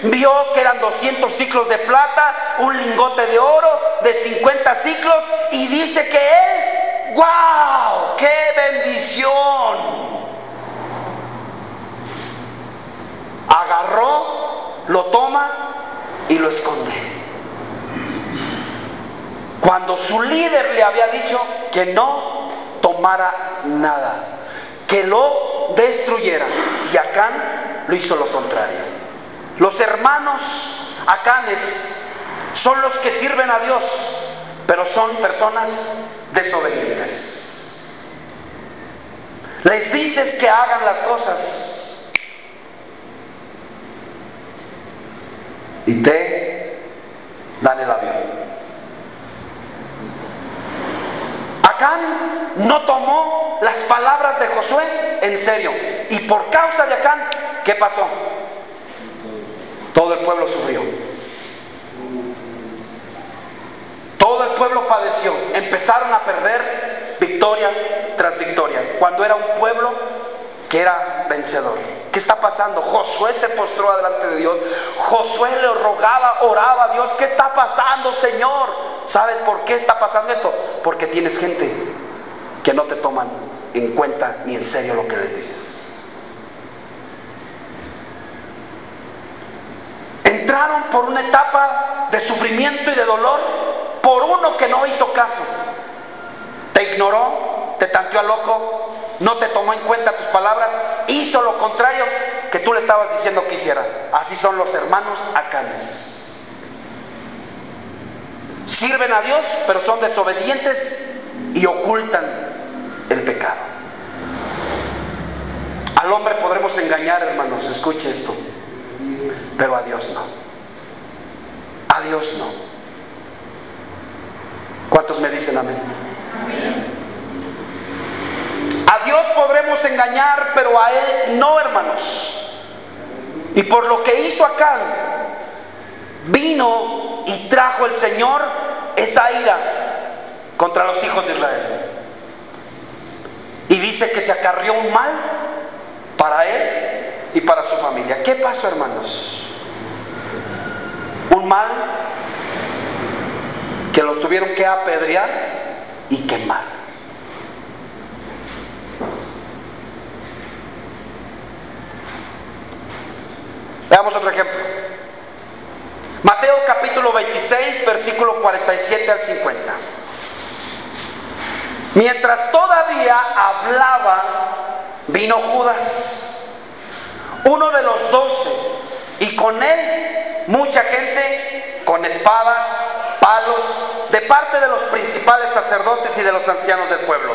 Speaker 1: vio que eran 200 ciclos de plata, un lingote de oro de 50 ciclos, y dice que él, ¡wow! ¡Qué bendición! Agarró, lo toma y lo esconde. Cuando su líder le había dicho que no tomara nada, que lo destruyera, y Acán lo hizo lo contrario. Los hermanos Acanes son los que sirven a Dios, pero son personas desobedientes. Les dices que hagan las cosas y te dan el avión. Acán no tomó las palabras de Josué en serio, y por causa de Acán, ¿qué pasó? Todo el pueblo sufrió, todo el pueblo padeció, empezaron a perder victoria tras victoria, cuando era un pueblo que era vencedor. ¿Qué está pasando? Josué se postró delante de Dios, Josué le rogaba, oraba a Dios: ¿qué está pasando, Señor? ¿Sabes por qué está pasando esto? Porque tienes gente que no te toman en cuenta ni en serio lo que les dices. Entraron por una etapa de sufrimiento y de dolor por uno que no hizo caso. Te ignoró, te tanteó a loco, no te tomó en cuenta tus palabras, hizo lo contrario que tú le estabas diciendo que hiciera. Así son los hermanos Acanes. Sirven a Dios, pero son desobedientes y ocultan el pecado. Al hombre podremos engañar, hermanos, escuche esto, pero a Dios no. Dios no. ¿Cuántos me dicen amén? A Dios podremos engañar, pero a Él no, hermanos. Y por lo que hizo Acán, vino y trajo el Señor esa ira contra los hijos de Israel. Y dice que se acarrió un mal para él y para su familia. ¿Qué pasó, hermanos? Un mal que los tuvieron que apedrear y quemar. Veamos otro ejemplo. Mateo capítulo 26, versículo 47 al 50. Mientras todavía hablaba, vino Judas, uno de los 12, y con él mucha gente con espadas, palos, de parte de los principales sacerdotes y de los ancianos del pueblo.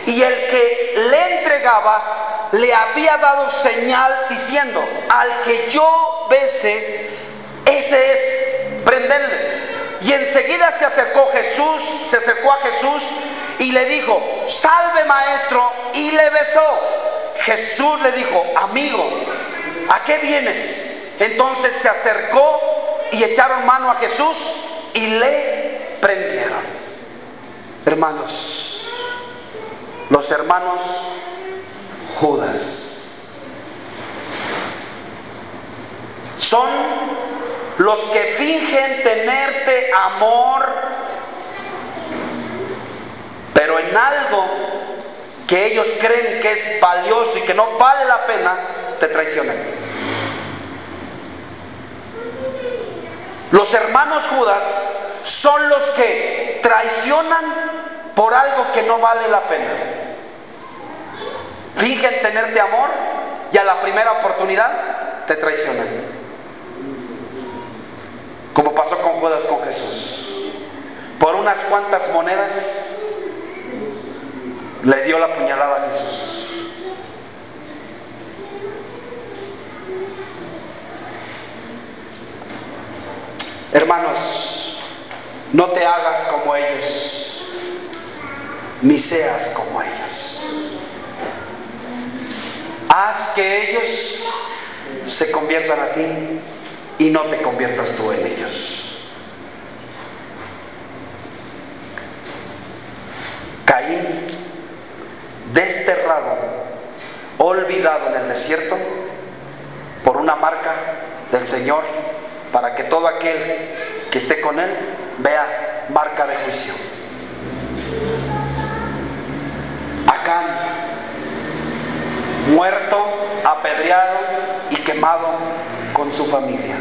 Speaker 1: Y el que le entregaba le había dado señal diciendo: al que yo bese, ese es, prendedle. Y enseguida se acercó a Jesús y le dijo: salve, maestro, y le besó. Jesús le dijo: amigo, ¿a qué vienes? Entonces se acercó y echaron mano a Jesús y le prendieron. Hermanos, los hermanos Judas son los que fingen tenerte amor, pero en algo que ellos creen que es valioso y que no vale la pena, te traicionan. Los hermanos Judas son los que traicionan por algo que no vale la pena. Fingen tenerte amor y a la primera oportunidad te traicionan. Como pasó con Judas con Jesús. Por unas cuantas monedas le dio la puñalada a Jesús. Hermanos, no te hagas como ellos, ni seas como ellos. Haz que ellos se conviertan a ti y no te conviertas tú en ellos. Caín, desterrado, olvidado en el desierto por una marca del Señor, para que todo aquel que esté con él vea marca de juicio. Acán, muerto, apedreado y quemado con su familia.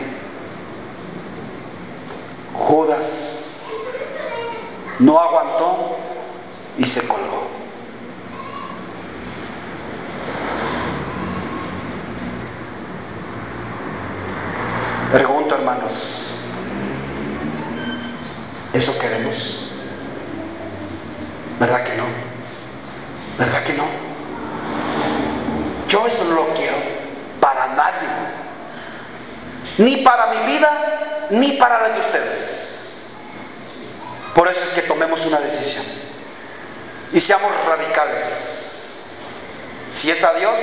Speaker 1: Judas no aguantó y se colgó. Pregunto, hermanos, ¿eso queremos? ¿Verdad que no? ¿Verdad que no? Yo eso no lo quiero para nadie, ni para mi vida, ni para la de ustedes. Por eso es que tomemos una decisión y seamos radicales. Si es a Dios,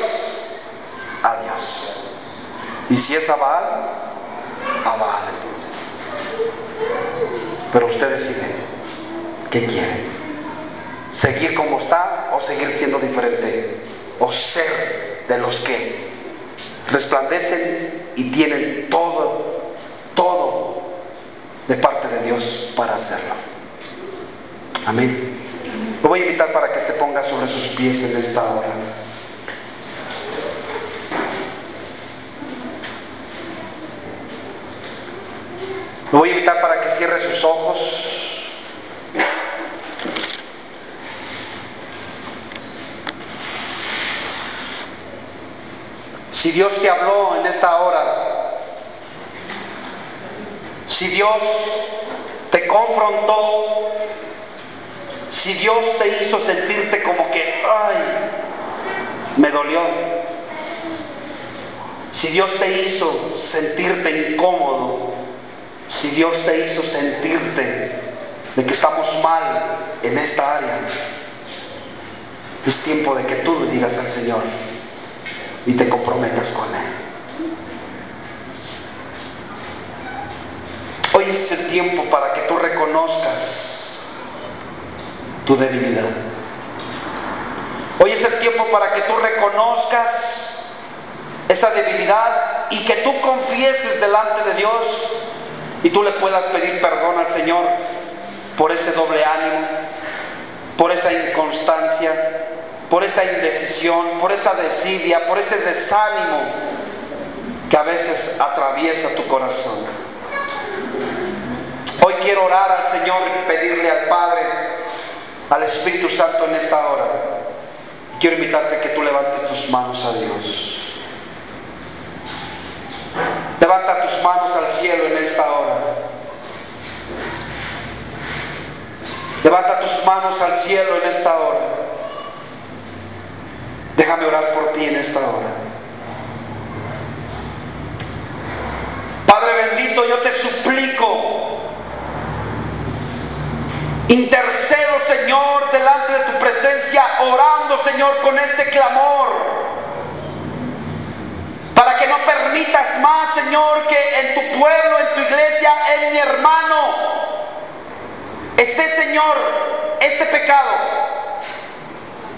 Speaker 1: a Dios. Y si es a Baal, entonces. Pero ustedes siguen. ¿Qué quieren? ¿Seguir como está o seguir siendo diferente? ¿O ser de los que resplandecen y tienen todo de parte de Dios para hacerlo? Amén. Lo voy a invitar para que se ponga sobre sus pies en esta hora. Lo voy a invitar para que cierre sus ojos. Si Dios te habló en esta hora, si Dios te confrontó, si Dios te hizo sentirte como que, ay, me dolió. Si Dios te hizo sentirte incómodo, Si Dios te hizo sentirte de que estamos mal en esta área, es tiempo de que tú le digas al Señor y te comprometas con Él. Hoy es el tiempo para que tú reconozcas tu debilidad. Hoy es el tiempo para que tú reconozcas esa debilidad y que tú confieses delante de Dios y tú le puedas pedir perdón al Señor por ese doble ánimo, por esa inconstancia, por esa indecisión, por esa desidia, por ese desánimo que a veces atraviesa tu corazón. Hoy quiero orar al Señor y pedirle al Padre, al Espíritu Santo en esta hora. Quiero invitarte a que tú levantes tus manos a Dios. Levanta tus manos al cielo en esta hora. Levanta tus manos al cielo en esta hora. Déjame orar por ti en esta hora. Padre bendito, yo te suplico, intercedo, Señor, delante de tu presencia, orando, Señor, con este clamor, para que no permitas más, Señor, que en tu pueblo, en tu iglesia, en mi hermano, esté, Señor, este pecado.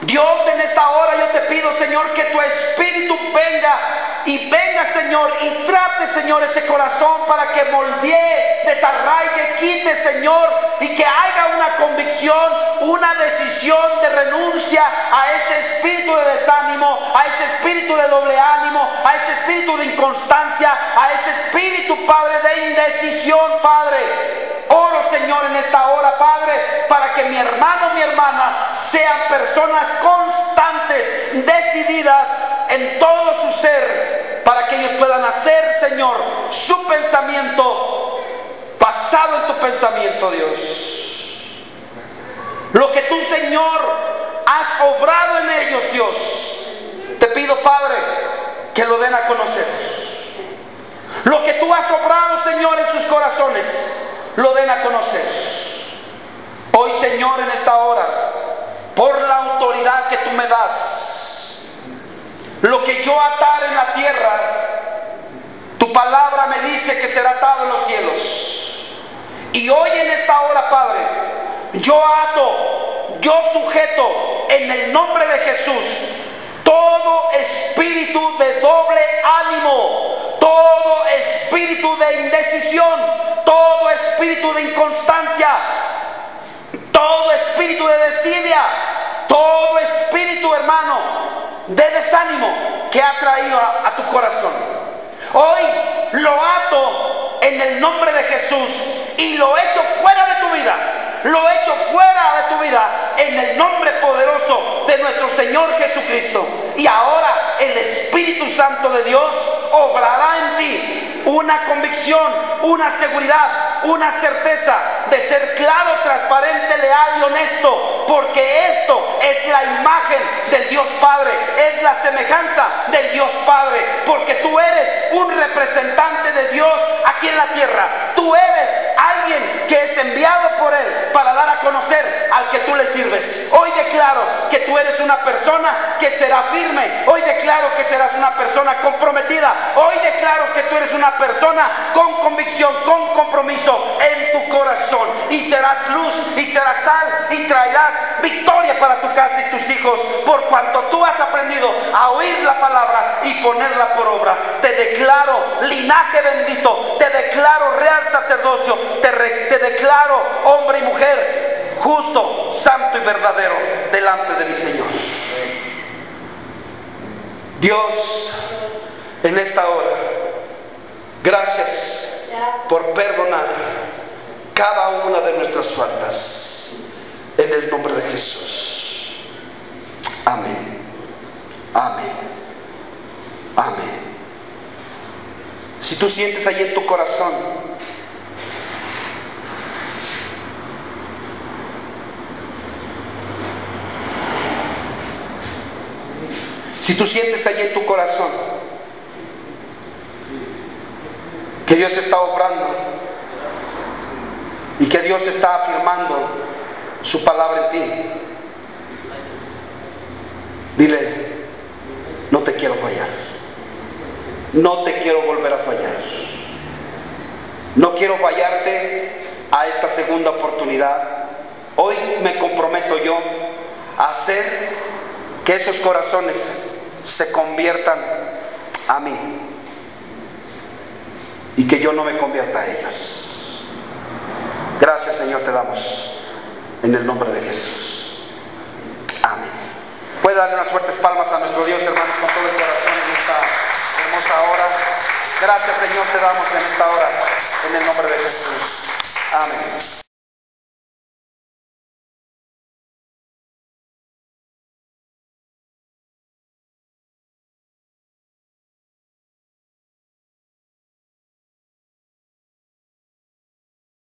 Speaker 1: Dios, en esta hora yo te pido, Señor, que tu Espíritu venga, Señor, y trate, Señor, ese corazón para que moldee, desarraigue, quite, Señor, y que haga una convicción, una decisión de renuncia a ese espíritu de desánimo, a ese espíritu de doble ánimo, a ese espíritu de inconstancia, a ese espíritu, Padre, de indecisión, Padre. Oro, Señor, en esta hora, Padre, para que mi hermano, mi hermana sean personas constantes, decididas en todo su ser, para que ellos puedan hacer, Señor, su pensamiento basado en tu pensamiento, Dios. Lo que tú, Señor, has obrado en ellos, Dios, te pido, Padre, que lo den a conocer. Lo que tú has obrado, Señor, en sus corazones, lo den a conocer. Hoy, Señor, en esta hora, por la autoridad que tú me das, lo que yo atar en la tierra, tu palabra me dice que será atado en los cielos. Y hoy en esta hora, Padre, yo ato, yo sujeto en el nombre de Jesús todo espíritu de doble ánimo, todo espíritu de indecisión, todo espíritu de inconstancia, todo espíritu de desidia, todo espíritu, hermano, de desánimo que ha traído a tu corazón. Hoy lo ato en el nombre de Jesús y lo echo fuera de tu vida. Lo echo fuera de tu vida en el nombre poderoso de nuestro Señor Jesucristo. Y ahora el Espíritu Santo de Dios obrará en ti una convicción, una seguridad, una certeza de ser claro, transparente, leal y honesto, porque esto es la imagen del Dios Padre, es la semejanza del Dios Padre, porque tú eres un representante de Dios aquí en la tierra. Tú eres alguien que es enviado por Él para dar a conocer al que tú le sirves. Hoy declaro que tú eres una persona que será firme. Hoy declaro que serás una persona comprometida. Hoy declaro que tú eres una persona con convicción, con compromiso en tu corazón. Y serás luz y serás sal y traerás victoria para tu casa y tus hijos, por cuanto tú has aprendido a oír la palabra y ponerla por obra. Te declaro linaje bendito, te declaro real sacerdocio, te declaro hombre y mujer justo, santo y verdadero delante de mi Señor. Dios, en esta hora, gracias por perdonar cada una de nuestras faltas, en el nombre de Jesús. Amén. Amén. Amén. Si tú sientes ahí en tu corazón que Dios está obrando y que Dios está afirmando su palabra en ti. Dile, no te quiero fallar, no te quiero volver a fallar, no quiero fallarte a esta segunda oportunidad. Hoy me comprometo yo a hacer que esos corazones se conviertan a mí y que yo no me convierta a ellos. Gracias, Señor, te damos en el nombre de Jesús. Amén. Puede darle unas fuertes palmas a nuestro Dios, hermanos, con todo el corazón en esta hermosa hora. Gracias, Señor, te damos en esta hora en el nombre de Jesús. Amén.